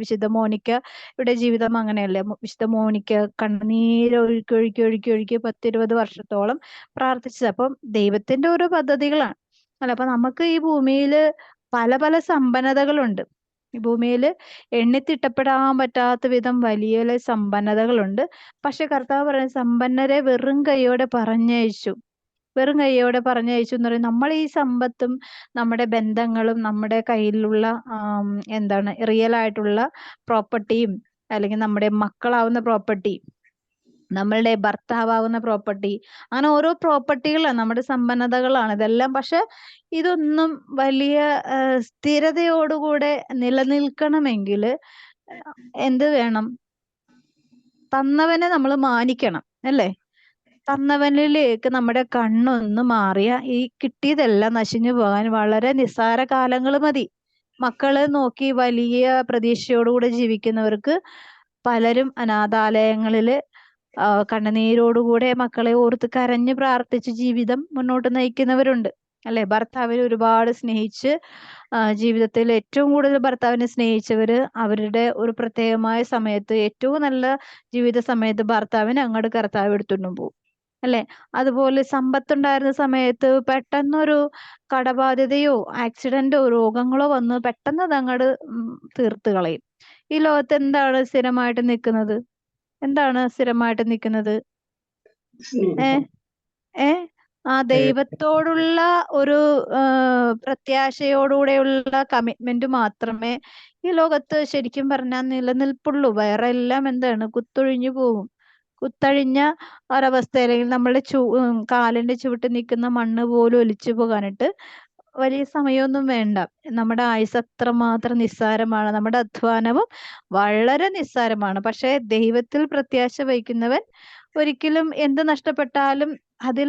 Speaker 1: വിശുദ്ധ മോനിക്കയുടെ ജീവിതം അങ്ങനെയല്ലേ? വിശുദ്ധ മോനിക്ക കണ്ണീരൊഴുക്കി 10-20 വർഷത്തോളം പ്രാർത്ഥിച്ചത്. അപ്പം ദൈവത്തിന്റെ ഓരോ പദ്ധതികളാണ് അല്ല. അപ്പൊ നമുക്ക് ഈ ഭൂമിയില് പല പല സമ്പന്നതകളുണ്ട്. ഈ ഭൂമിയില് എണ്ണിത്തിട്ടപ്പെടാൻ പറ്റാത്ത വിധം വലിയ സമ്പന്നതകളുണ്ട്. പക്ഷെ കർത്താവ് പറയുന്ന സമ്പന്നരെ വെറും കൈയോടെ പറഞ്ഞയച്ചു എന്ന് പറയും. നമ്മൾ ഈ സമ്പത്തും നമ്മുടെ ബന്ധങ്ങളും നമ്മുടെ കയ്യിലുള്ള റിയൽ ആയിട്ടുള്ള പ്രോപ്പർട്ടിയും അല്ലെങ്കിൽ നമ്മുടെ മക്കളാവുന്ന പ്രോപ്പർട്ടി നമ്മളുടെ ഭർത്താവാകുന്ന പ്രോപ്പർട്ടി, അങ്ങനെ ഓരോ പ്രോപ്പർട്ടികളാണ്, നമ്മുടെ സമ്പന്നതകളാണ് ഇതെല്ലാം. പക്ഷെ ഇതൊന്നും വലിയ സ്ഥിരതയോടുകൂടെ നിലനിൽക്കണമെങ്കിൽ എന്ത് വേണം? തന്നവനെ നമ്മൾ മാനിക്കണം, അല്ലേ? തന്നവനിലേക്ക് നമ്മുടെ കണ്ണൊന്ന് മാറിയ ഈ കിട്ടിയതെല്ലാം നശിഞ്ഞു പോകാൻ വളരെ നിസ്സാര കാലങ്ങൾ മതി. മക്കളെ നോക്കി വലിയ പ്രതീക്ഷയോടുകൂടെ ജീവിക്കുന്നവർക്ക് പലരും അനാഥാലയങ്ങളില് കണ്ണുനീരോടുകൂടെ മക്കളെ ഓർത്ത് കരഞ്ഞ് പ്രാർത്ഥിച്ച് ജീവിതം മുന്നോട്ട് നയിക്കുന്നവരുണ്ട്, അല്ലെ? ഭർത്താവിനെ ഒരുപാട് സ്നേഹിച്ച് ജീവിതത്തിൽ ഏറ്റവും കൂടുതൽ ഭർത്താവിനെ സ്നേഹിച്ചവര് അവരുടെ ഒരു പ്രത്യേകമായ സമയത്ത്, ഏറ്റവും നല്ല ജീവിത സമയത്ത് ഭർത്താവിനെ അങ്ങോട്ട് കർത്താവ് എടുത്തുകൊണ്ടും പോകും, അല്ലെ? അതുപോലെ സമ്പത്തുണ്ടായിരുന്ന സമയത്ത് പെട്ടെന്നൊരു കടബാധ്യതയോ ആക്സിഡന്റോ രോഗങ്ങളോ വന്ന് പെട്ടെന്ന് അത് അങ്ങോട്ട് തീർത്ത് കളയും. ഈ ലോകത്ത് എന്താണ് സ്ഥിരമായിട്ട് നിൽക്കുന്നത്? എന്താണ് സ്ഥിരമായിട്ട് നിൽക്കുന്നത്? ആ ദൈവത്തോടുള്ള ഒരു പ്രത്യാശയോടുകൂടെയുള്ള കമ്മിറ്റ്മെന്റ് മാത്രമേ ഈ ലോകത്ത് ശരിക്കും പറഞ്ഞാൽ നിലനിൽപ്പുള്ളൂ. വേറെ എല്ലാം എന്താണ്? കുത്തൊഴിഞ്ഞു പോകും. കുത്തഴിഞ്ഞ ഒരവസ്ഥ, അല്ലെങ്കിൽ നമ്മളുടെ കാലിന്റെ ചുവട്ട് നിൽക്കുന്ന മണ്ണ് പോലും ഒലിച്ചു പോകാനായിട്ട് വലിയ സമയമൊന്നും വേണ്ട. നമ്മുടെ ആയുസ് അത്രമാത്രം നിസ്സാരമാണ്, നമ്മുടെ അധ്വാനവും വളരെ നിസ്സാരമാണ്. പക്ഷെ ദൈവത്തിൽ പ്രത്യാശ വയ്ക്കുന്നവൻ ഒരിക്കലും എന്ത് നഷ്ടപ്പെട്ടാലും അത്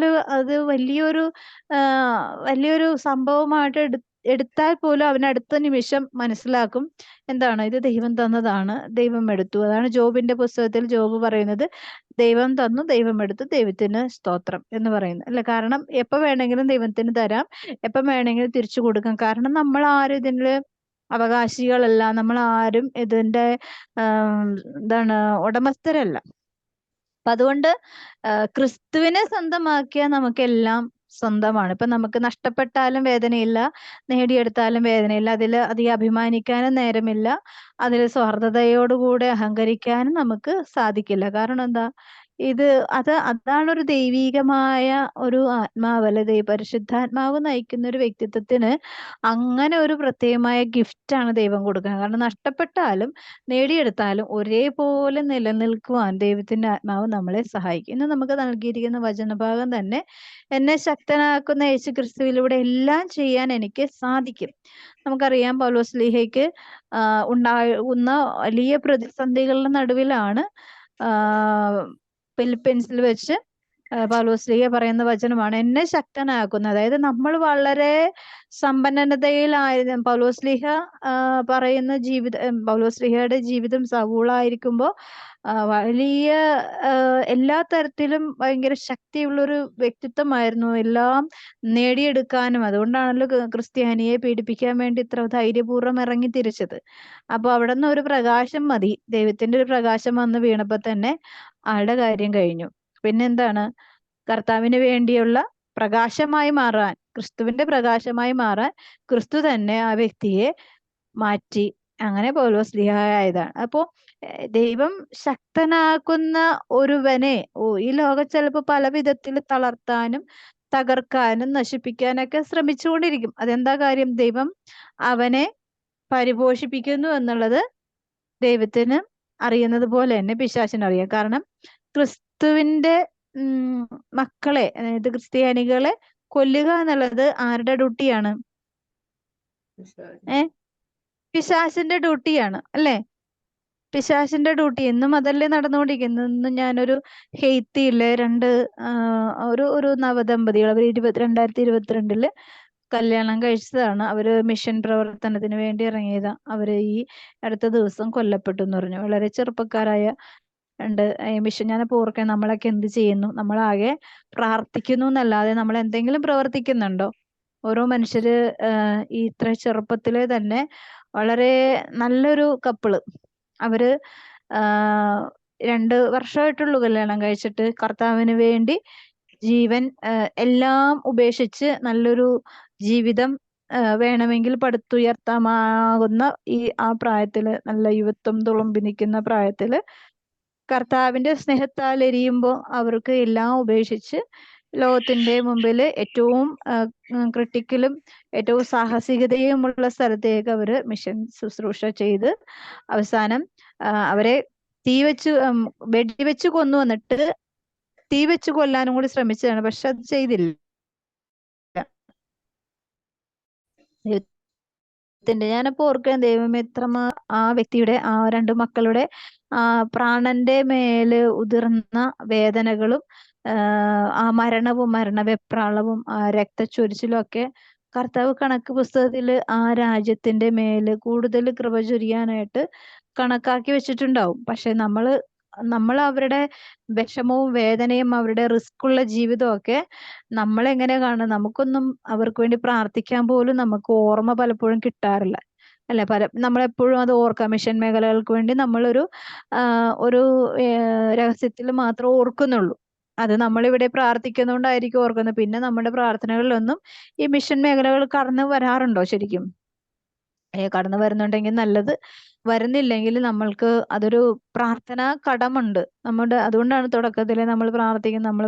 Speaker 1: വലിയൊരു സംഭവമായിട്ട് എടുത്താൽ പോലും അവൻ അടുത്ത നിമിഷം മനസ്സിലാക്കും, എന്താണ് ഇത്? ദൈവം തന്നതാണ്, ദൈവം എടുത്തു. അതാണ് ജോബിന്റെ പുസ്തകത്തിൽ ജോബ് പറയുന്നത്, ദൈവം തന്നു, ദൈവം എടുത്തു, ദൈവത്തിന് സ്തോത്രം എന്ന് പറയുന്നത്, അല്ലെ? കാരണം എപ്പോ വേണമെങ്കിലും ദൈവത്തിന് തരാം, എപ്പം വേണമെങ്കിലും തിരിച്ചു കൊടുക്കാം. കാരണം നമ്മൾ ആരും ഇതിന്റെ അവകാശികളല്ല, നമ്മൾ ആരും ഇതിന്റെ എന്താണ് ഉടമസ്ഥരല്ല. അപ്പൊ അതുകൊണ്ട് ക്രിസ്തുവിനെ സ്വന്തമാക്കിയാൽ നമുക്കെല്ലാം സ്വന്തമാണ്. ഇപ്പൊ നമുക്ക് നഷ്ടപ്പെട്ടാലും വേദനയില്ല, നേടിയെടുത്താലും വേദനയില്ല, അതിൽ അധികം അഭിമാനിക്കാനും നേരമില്ല, അതിൽ സ്വാർത്ഥതയോടുകൂടെ അഹങ്കരിക്കാനും നമുക്ക് സാധിക്കില്ല. കാരണം എന്താ? അതാണ് ഒരു ദൈവീകമായ ഒരു ആത്മാവ്, അല്ലെ? പരിശുദ്ധാത്മാവ് നയിക്കുന്ന ഒരു വ്യക്തിത്വത്തിന് അങ്ങനെ ഒരു പ്രത്യേകമായ ഗിഫ്റ്റാണ് ദൈവം കൊടുക്കുന്നത്. കാരണം നഷ്ടപ്പെട്ടാലും നേടിയെടുത്താലും ഒരേപോലെ നിലനിൽക്കുവാൻ ദൈവത്തിന്റെ ആത്മാവ് നമ്മളെ സഹായിക്കും. ഇന്ന് നമുക്ക് നൽകിയിരിക്കുന്ന വചനഭാഗം തന്നെ, എന്നെ ശക്തനാക്കുന്ന യേശു ക്രിസ്തുവിലൂടെ എല്ലാം ചെയ്യാൻ എനിക്ക് സാധിക്കും. നമുക്കറിയാം പൗലോസ്ലീഹയ്ക്ക് ഉണ്ടാകുന്ന വലിയ പ്രതിസന്ധികളുടെ നടുവിലാണ് ഫിലിപ്പീൻസിൽ വെച്ച് പൗലോസ്ലീഹ പറയുന്ന വചനമാണ്, എന്നെ ശക്തനാക്കുന്ന. അതായത് നമ്മൾ വളരെ സമ്പന്നതയിലായിരുന്നു. പൗലോസ്ലീഹ പറയുന്ന പൗലോസ്ലീഹയുടെ ജീവിതം സൗളായിരിക്കുമ്പോൾ വലിയ എല്ലാ തരത്തിലും ഭയങ്കര ശക്തിയുള്ളൊരു വ്യക്തിത്വമായിരുന്നു, എല്ലാം നേടിയെടുക്കാനും. അതുകൊണ്ടാണല്ലോ ക്രിസ്ത്യാനിയെ പീഡിപ്പിക്കാൻ വേണ്ടി ഇത്ര ധൈര്യപൂർവ്വം ഇറങ്ങി തിരിച്ചത്. അപ്പൊ അവിടെ നിന്ന് ഒരു പ്രകാശം മതി, ദൈവത്തിന്റെ ഒരു പ്രകാശം വന്ന് വീണപ്പോ തന്നെ ആളുടെ കാര്യം കഴിഞ്ഞു. പിന്നെന്താണ്? കർത്താവിന് വേണ്ടിയുള്ള പ്രകാശമായി മാറാൻ, ക്രിസ്തുവിന്റെ പ്രകാശമായി മാറാൻ ക്രിസ്തു തന്നെ ആ വ്യക്തിയെ മാറ്റി. അങ്ങനെ പൗലോസ്ലീഹ ആയതാണ്. അപ്പോ ദൈവം ശക്തനാക്കുന്ന ഒരുവനെ ഈ ലോകം ചിലപ്പോൾ പല വിധത്തിൽ തളർത്താനും തകർക്കാനും നശിപ്പിക്കാനൊക്കെ ശ്രമിച്ചുകൊണ്ടിരിക്കും. അതെന്താ കാര്യം? ദൈവം അവനെ പരിപോഷിപ്പിക്കുന്നു എന്നുള്ളത് ദൈവത്തിന് അറിയുന്നത് പോലെ തന്നെ പിശാചിന് അറിയാം. കാരണം ക്രിസ്തുവിന്റെ മക്കളെ, അതായത് ക്രിസ്ത്യാനികളെ കൊല്ലുക എന്നുള്ളത് ആരുടെ ഡ്യൂട്ടിയാണ്? പിശാചിന്റെ ഡ്യൂട്ടിയാണ്, അല്ലെ? പിശാചിന്റെ ഡ്യൂട്ടി എന്നും അതല്ലേ നടന്നുകൊണ്ടിരിക്കുന്നത്. ഇന്ന് ഞാനൊരു ഹെയ്ത്തിയിലെ ഒരു നവദമ്പതികൾ, അവർ 2022 കല്യാണം കഴിച്ചതാണ്. അവര് മിഷൻ പ്രവർത്തനത്തിന് വേണ്ടി ഇറങ്ങിയതാ. അവര് ഈ അടുത്ത ദിവസം കൊല്ലപ്പെട്ടു എന്ന് പറഞ്ഞു. വളരെ ചെറുപ്പക്കാരായ മിഷൻ. ഞാനപ്പോ ഓർക്കണം, നമ്മളൊക്കെ എന്ത് ചെയ്യുന്നു? നമ്മളാകെ പ്രാർത്ഥിക്കുന്നു എന്നല്ലാതെ നമ്മൾ എന്തെങ്കിലും പ്രവർത്തിക്കുന്നുണ്ടോ? ഓരോ മനുഷ്യര് ഈ ഇത്ര ചെറുപ്പത്തിലെ തന്നെ വളരെ നല്ലൊരു കപ്പിള്, അവര് 2 വർഷമായിട്ടുള്ളൂ കല്യാണം കഴിച്ചിട്ട്, കർത്താവിന് വേണ്ടി ജീവൻ എല്ലാം ഉപേക്ഷിച്ച് നല്ലൊരു ജീവിതം വേണമെങ്കിൽ പടുത്തുയർത്താമാകുന്ന ആ പ്രായത്തില്, നല്ല യുവത്വം തുളുമ്പി നിൽക്കുന്ന പ്രായത്തില് കർത്താവിന്റെ സ്നേഹത്താൽ എരിയുമ്പോൾ അവർക്ക് എല്ലാം ഉപേക്ഷിച്ച് ലോകത്തിന്റെ മുമ്പിൽ ഏറ്റവും ക്രിട്ടിക്കലും ഏറ്റവും സാഹസികതയുമുള്ള സ്ഥലത്തേക്ക് അവര് മിഷൻ ശുശ്രൂഷ ചെയ്ത് അവസാനം അവരെ വെടിവെച്ച് കൊന്നു വന്നിട്ട് തീ വെച്ച് കൊല്ലാനും കൂടി ശ്രമിച്ചതാണ്, പക്ഷെ അത് ചെയ്തില്ല. ഞാനപ്പോ ഓർക്കാൻ ദൈവം ആ വ്യക്തിയുടെ ആ 2 മക്കളുടെ പ്രാണന്റെ മേല് ഉതിർന്ന വേദനകളും ആ മരണവും മരണവെപ്രാളവും ആ രക്തച്ചൊരിച്ചിലും ഒക്കെ കർത്താവ് കണക്ക് പുസ്തകത്തിൽ ആ രാജ്യത്തിന്റെ മേല് കൂടുതൽ കൃപ ചൊരിയാനായിട്ട് കണക്കാക്കി വെച്ചിട്ടുണ്ടാവും. പക്ഷെ നമ്മൾ അവരുടെ വിഷമവും വേദനയും അവരുടെ റിസ്ക്കുള്ള ജീവിതമൊക്കെ നമ്മളെങ്ങനെ കാണും? നമുക്കൊന്നും അവർക്ക് വേണ്ടി പ്രാർത്ഥിക്കാൻ പോലും നമുക്ക് ഓർമ്മ പലപ്പോഴും കിട്ടാറില്ല, അല്ലെ? നമ്മളെപ്പോഴും അത് ഓർക്കാം. മിഷൻ മേഖലകൾക്ക് വേണ്ടി നമ്മളൊരു ഒരു രഹസ്യത്തിൽ മാത്രം ഓർക്കുന്നുള്ളൂ. അത് നമ്മളിവിടെ പ്രാർത്ഥിക്കുന്നതുകൊണ്ടായിരിക്കും ഓർക്കുന്നത്. പിന്നെ നമ്മുടെ പ്രാർത്ഥനകളിലൊന്നും ഈ മിഷൻ മേഖലകൾ കടന്നു വരാറുണ്ടോ ശരിക്കും? കടന്നു വരുന്നുണ്ടെങ്കിൽ നല്ലത്, വരുന്നില്ലെങ്കിൽ നമ്മൾക്ക് അതൊരു പ്രാർത്ഥനാ കടമുണ്ട് അതുകൊണ്ടാണ് തുടക്കത്തിൽ നമ്മൾ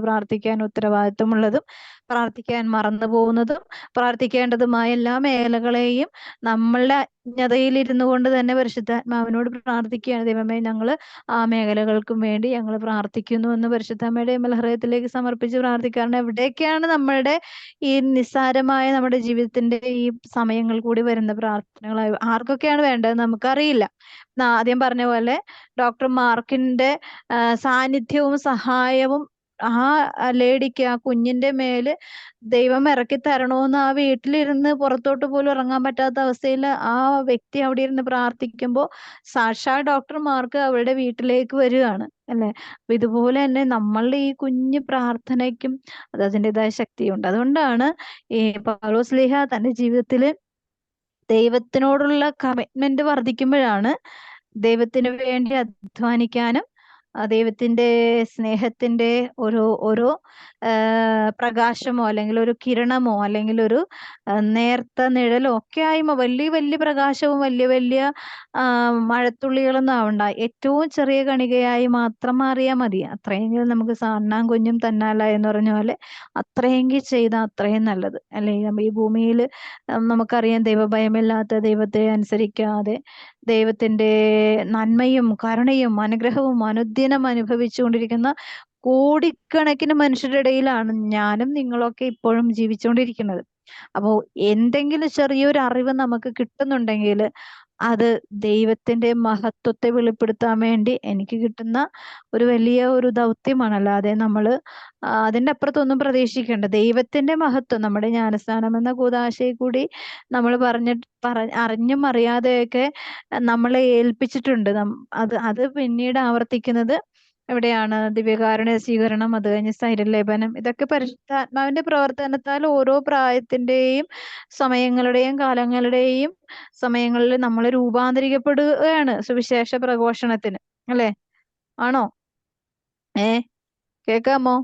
Speaker 1: പ്രാർത്ഥിക്കാൻ ഉത്തരവാദിത്വമുള്ളതും പ്രാർത്ഥിക്കാൻ മറന്നു പോകുന്നതും പ്രാർത്ഥിക്കേണ്ടതുമായ എല്ലാ മേഖലകളെയും നമ്മളുടെ അജ്ഞതയിലിരുന്നു കൊണ്ട് തന്നെ പരിശുദ്ധാത്മാവിനോട് പ്രാർത്ഥിക്കുകയാണ്. ദൈവമേ, ഞങ്ങൾ ആ മേഖലകൾക്കും വേണ്ടി ഞങ്ങൾ പ്രാർത്ഥിക്കുന്നു എന്ന് പരിശുദ്ധാത്മയുടെ ഹൃദയത്തിലേക്ക് സമർപ്പിച്ച് പ്രാർത്ഥിക്കാറുണ്ട്. എവിടേക്കാണ് നമ്മളുടെ ഈ നിസ്സാരമായ നമ്മുടെ ജീവിതത്തിന്റെ ഈ സമയങ്ങൾ കൂടി വരുന്ന പ്രാർത്ഥനകൾ ആർക്കൊക്കെയാണ് വേണ്ടത് നമുക്കറിയില്ല. ആദ്യം പറഞ്ഞ പോലെ ഡോക്ടർ മാർക്കിന്റെ സാന്നിധ്യവും സഹായവും ആ ലേഡിക്ക്, ആ കുഞ്ഞിന്റെ മേല് ദൈവം ഇറക്കി തരണമെന്ന് ആ വീട്ടിലിരുന്ന് പുറത്തോട്ട് പോലും ഇറങ്ങാൻ പറ്റാത്ത അവസ്ഥയിൽ ആ വ്യക്തി അവിടെ ഇരുന്ന് പ്രാർത്ഥിക്കുമ്പോൾ സാക്ഷാൽ ഡോക്ടർ മാർക്ക് അവരുടെ വീട്ടിലേക്ക് വരികയാണ്, അല്ലെ? അപ്പൊ ഇതുപോലെ തന്നെ നമ്മളുടെ ഈ കുഞ്ഞു പ്രാർത്ഥനയ്ക്കും അത് അതിൻ്റെതായ ശക്തിയുണ്ട്. അതുകൊണ്ടാണ് ഈ പൗലോസ്ലീഹ തന്റെ ജീവിതത്തില് ദൈവത്തിനോടുള്ള കമ്മിറ്റ്മെന്റ് വർദ്ധിക്കുമ്പോഴാണ് ദൈവത്തിന് വേണ്ടി അധ്വാനിക്കാനും ദൈവത്തിന്റെ സ്നേഹത്തിന്റെ ഓരോ പ്രകാശമോ അല്ലെങ്കിൽ ഒരു കിരണമോ അല്ലെങ്കിൽ ഒരു നേർത്ത നിഴലോ ഒക്കെ ആയുമോ വലിയ വലിയ പ്രകാശവും വലിയ വലിയ മഴത്തുള്ളികളൊന്നും ആവണ്ട, ഏറ്റവും ചെറിയ കണികയായി മാത്രം മാറിയാൽ മതി. അത്രയെങ്കിലും നമുക്ക് സാണ്ണാൻ കുഞ്ഞും തന്നാല എന്ന് പറഞ്ഞ പോലെ അത്രയെങ്കിൽ ചെയ്താൽ അത്രയും നല്ലത്, അല്ലെ? ഈ ഭൂമിയിൽ നമുക്കറിയാം, ദൈവഭയമില്ലാത്ത, ദൈവത്തെ അനുസരിക്കാതെ ദൈവത്തിന്റെ നന്മയും കരുണയും അനുഗ്രഹവും അനുദിനം അനുഭവിച്ചുകൊണ്ടിരിക്കുന്ന കോടിക്കണക്കിന് മനുഷ്യരുടെ ഇടയിലാണ് ഞാനും നിങ്ങളൊക്കെ ഇപ്പോഴും ജീവിച്ചുകൊണ്ടിരിക്കുന്നത്. അപ്പോൾ എന്തെങ്കിലും ചെറിയൊരു അറിവ് നമുക്ക് കിട്ടുന്നുണ്ടെങ്കിൽ അത് ദൈവത്തിന്റെ മഹത്വത്തെ വെളിപ്പെടുത്താൻ വേണ്ടി എനിക്ക് കിട്ടുന്ന ഒരു വലിയ ഒരു ദൗത്യമാണ്. അല്ലാതെ നമ്മൾ അതിൻ്റെ അപ്പുറത്തൊന്നും പ്രതീക്ഷിക്കേണ്ട. ദൈവത്തിന്റെ മഹത്വം നമ്മുടെ ജ്ഞാനസ്നാനം എന്ന കൂദാശയിൽ കൂടി നമ്മൾ അറിഞ്ഞും അറിയാതെയൊക്കെ നമ്മളെ ഏൽപ്പിച്ചിട്ടുണ്ട്. അത് പിന്നീട് ആവർത്തിക്കുന്നത് എവിടെയാണ്? ദിവ്യകാരുണ്യ സ്വീകരണം, അത് കഴിഞ്ഞ് സ്ഥൈര്യലേപനം. ഇതൊക്കെ പരിശുദ്ധാത്മാവിന്റെ പ്രവർത്തനത്താൽ ഓരോ പ്രായത്തിന്റെയും സമയങ്ങളുടെയും കാലങ്ങളുടെയും സമയങ്ങളിൽ നമ്മൾ രൂപാന്തരിക്കപ്പെടുകയാണ് സുവിശേഷ പ്രഘോഷണത്തിന്, അല്ലെ? ആണോ? കേക്കാമോ?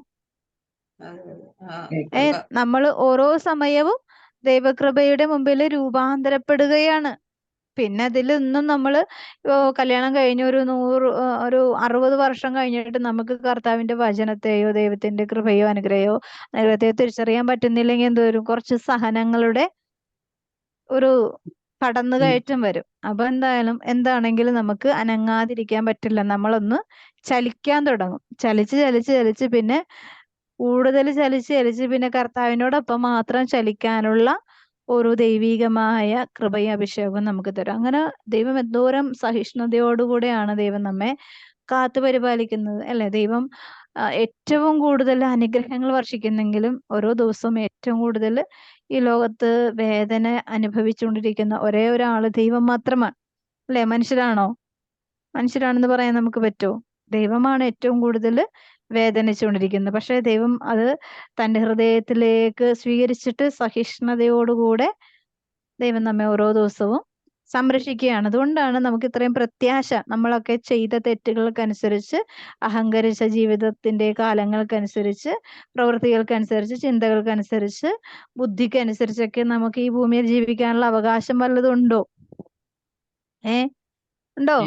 Speaker 1: നമ്മൾ ഓരോ സമയവും ദൈവകൃപയുടെ മുമ്പിൽ രൂപാന്തരപ്പെടുകയാണ്. പിന്നെ അതിലൊന്നും നമ്മൾ കല്യാണം കഴിഞ്ഞ ഒരു 60 വർഷം കഴിഞ്ഞിട്ട് നമുക്ക് കർത്താവിന്റെ വചനത്തെയോ ദൈവത്തിന്റെ കൃപയോ അനുഗ്രഹത്തെയോ തിരിച്ചറിയാൻ പറ്റുന്നില്ലെങ്കിൽ എന്ത് വരും? കുറച്ച് സഹനങ്ങളുടെ ഒരു കടന്നുകയറ്റം വരും. അപ്പൊ എന്താണെങ്കിലും നമുക്ക് അനങ്ങാതിരിക്കാൻ പറ്റില്ല. നമ്മളൊന്ന് ചലിക്കാൻ തുടങ്ങും. ചലിച്ച് പിന്നെ കൂടുതൽ ചലിച്ച് പിന്നെ കർത്താവിനോടൊപ്പം മാത്രം ചലിക്കാനുള്ള ഒരു ദൈവികമായ കൃപയും അഭിഷേകവും നമുക്ക് തരും. അങ്ങനെ ദൈവം എന്തോരം സഹിഷ്ണുതയോടുകൂടെയാണ് ദൈവം നമ്മെ കാത്തു പരിപാലിക്കുന്നത്, അല്ലെ? ദൈവം ഏറ്റവും കൂടുതൽ അനുഗ്രഹങ്ങൾ വർഷിക്കുന്നെങ്കിലും ഓരോ ദിവസവും ഏറ്റവും കൂടുതൽ ഈ ലോകത്ത് വേദന അനുഭവിച്ചുകൊണ്ടിരിക്കുന്ന ഒരേ ഒരാള് ദൈവം മാത്രമാണ്, അല്ലെ? മനുഷ്യരാണെന്ന് പറയാൻ നമുക്ക് പറ്റുമോ? ദൈവമാണ് ഏറ്റവും കൂടുതൽ വേദനിച്ചുകൊണ്ടിരിക്കുന്നത്. പക്ഷെ ദൈവം അത് തൻ്റെ ഹൃദയത്തിലേക്ക് സ്വീകരിച്ചിട്ട് സഹിഷ്ണുതയോടുകൂടെ ദൈവം നമ്മെ ഓരോ ദിവസവും സംരക്ഷിക്കുകയാണ്. അതുകൊണ്ടാണ് നമുക്ക് ഇത്രയും പ്രത്യാശ. നമ്മളൊക്കെ ചെയ്ത തെറ്റുകൾക്കനുസരിച്ച്, അഹങ്കരിച്ച ജീവിതത്തിന്റെ കാലങ്ങൾക്കനുസരിച്ച്, പ്രവൃത്തികൾക്കനുസരിച്ച്, ചിന്തകൾക്കനുസരിച്ച്, ബുദ്ധിക്കനുസരിച്ചൊക്കെ നമുക്ക് ഈ ഭൂമിയിൽ ജീവിക്കാനുള്ള അവകാശം വല്ലതും ഉണ്ടോ? ഉണ്ടോ?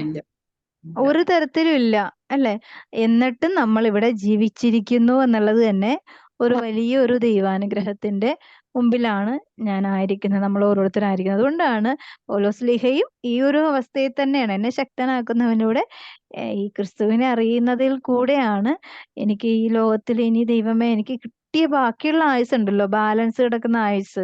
Speaker 1: ഒരു തരത്തിലും ഇല്ല, അല്ലെ? എന്നിട്ടും നമ്മൾ ഇവിടെ ജീവിച്ചിരിക്കുന്നു എന്നുള്ളത് തന്നെ ഒരു വലിയ ഒരു ദൈവാനുഗ്രഹത്തിന്റെ മുമ്പിലാണ് നമ്മൾ ഓരോരുത്തരായിരിക്കുന്നത്. അതുകൊണ്ടാണ് പൗലോസ്ലീഹയും ഈ ഒരു അവസ്ഥയിൽ തന്നെയാണ്, എന്നെ ശക്തനാക്കുന്നവനൂടെ ഈ ക്രിസ്തുവിനെ അറിയുന്നതിൽ കൂടെയാണ് എനിക്ക് ഈ ലോകത്തിൽ ഇനി ദൈവമേ എനിക്ക് കിട്ടിയ ബാക്കിയുള്ള ആയുസ് ഉണ്ടല്ലോ, ബാലൻസ് കിടക്കുന്ന ആയുസ്,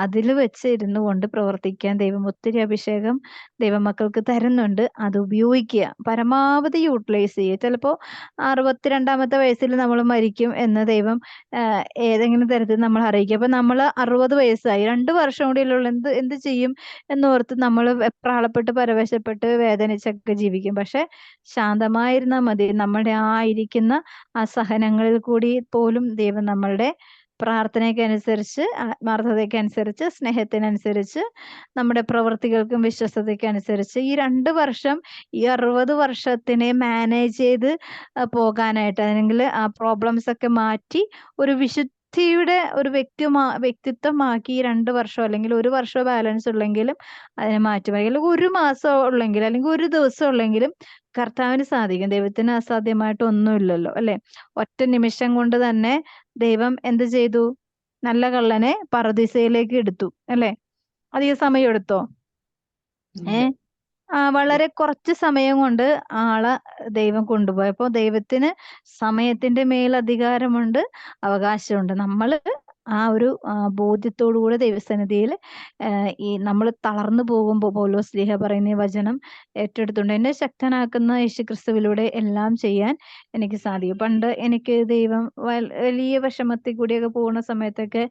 Speaker 1: അതിൽ വെച്ച് ഇരുന്നു കൊണ്ട് പ്രവർത്തിക്കാൻ ദൈവം ഒത്തിരി അഭിഷേകം ദൈവമക്കൾക്ക് തരുന്നുണ്ട്. അത് ഉപയോഗിക്കുക, പരമാവധി യൂട്ടിലൈസ് ചെയ്യുക. ചിലപ്പോൾ 62-ാമത്തെ വയസ്സിൽ നമ്മൾ മരിക്കും എന്ന് ദൈവം ഏതെങ്കിലും തരത്തിൽ നമ്മൾ അറിയിക്കുക. അപ്പൊ നമ്മൾ 60 വയസ്സായി, 2 വർഷം കൂടിയുള്ള എന്ത് ചെയ്യും എന്നോർത്ത് നമ്മൾ വെപ്രാളപ്പെട്ട് പരവശപ്പെട്ട് വേദനിച്ചൊക്കെ ജീവിക്കും. പക്ഷെ ശാന്തമായിരുന്നാൽ മതി. നമ്മുടെ ഇരിക്കുന്ന ആ സഹനങ്ങളിൽ കൂടി പോലും ദൈവം നമ്മളുടെ പ്രാർത്ഥനയ്ക്കനുസരിച്ച്, ആത്മാർത്ഥതയ്ക്കനുസരിച്ച്, സ്നേഹത്തിനനുസരിച്ച്, നമ്മുടെ പ്രവൃത്തികൾക്കും വിശ്വസ്തതയ്ക്കനുസരിച്ച് ഈ 2 വർഷം, ഈ 60 വർഷത്തിനെ മാനേജ് ചെയ്ത് പോകാനായിട്ട്, അല്ലെങ്കിൽ ആ പ്രോബ്ലംസ് ഒക്കെ മാറ്റി ഒരു വിശുദ്ധിയുടെ ഒരു വ്യക്തിത്വമാക്കി ഈ 2 വർഷം അല്ലെങ്കിൽ 1 വർഷം ബാലൻസ് ഉള്ളെങ്കിലും അതിനെ മാറ്റി, അല്ലെങ്കിൽ 1 മാസം ഉള്ളെങ്കിലും അല്ലെങ്കിൽ 1 ദിവസം ഉള്ളെങ്കിലും കർത്താവിന് സാധിക്കും. ദൈവത്തിന് അസാധ്യമായിട്ട് ഒന്നുമില്ലല്ലോ, അല്ലെ? ഒറ്റ നിമിഷം കൊണ്ട് തന്നെ ദൈവം എന്ത് ചെയ്തു? നല്ല കള്ളനെ പറുദീസയിലേക്ക് എടുത്തു, അല്ലെ? അധിക സമയം എടുത്തോ? വളരെ കുറച്ച് സമയം കൊണ്ട് ആളെ ദൈവം കൊണ്ടുപോയപ്പോ ദൈവത്തിന് സമയത്തിന്റെ മേൽ അധികാരമുണ്ട്, അവകാശമുണ്ട്. നമ്മള് ആ ഒരു ബോധ്യത്തോടുകൂടെ ദൈവസന്നിധിയിൽ ഈ നമ്മൾ തളർന്നു പോകുമ്പോൾ പൗലോസ് ശ്ലീഹ പറയുന്ന ഈ വചനം ഏറ്റെടുത്തുകൊണ്ട് എന്നെ ശക്തനാക്കുന്ന യേശുക്രിസ്തുവിലൂടെ എല്ലാം ചെയ്യാൻ എനിക്ക് സാധിക്കും. പണ്ട് എനിക്ക് ദൈവം വലിയ വിഷമത്തിൽ കൂടിയൊക്കെ പോകുന്ന സമയത്തൊക്കെ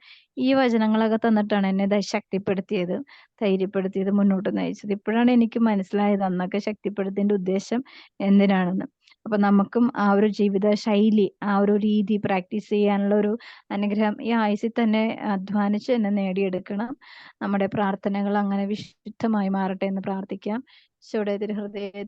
Speaker 1: ഈ വചനങ്ങളൊക്കെ തന്നിട്ടാണ് എന്നെ ശക്തിപ്പെടുത്തിയത്, ധൈര്യപ്പെടുത്തിയത്, മുന്നോട്ട് നയിച്ചത്. ഇപ്പോഴാണ് എനിക്ക് മനസ്സിലായത് അന്നൊക്കെ ശക്തിപ്പെടുത്തിയതിന്റെ ഉദ്ദേശം എന്തിനാണെന്ന്. അപ്പൊ നമുക്കും ആ ഒരു ജീവിത ശൈലി, ആ ഒരു രീതി പ്രാക്ടീസ് ചെയ്യാനുള്ള ഒരു അനുഗ്രഹം ഈ ആയുസ്സിൽ തന്നെ അധ്വാനിച്ച് തന്നെ നേടിയെടുക്കണം. നമ്മുടെ പ്രാർത്ഥനകൾ അങ്ങനെ വിശുദ്ധമായി മാറട്ടെ എന്ന് പ്രാർത്ഥിക്കാം. ഈശോയുടെ തിരുഹൃദയ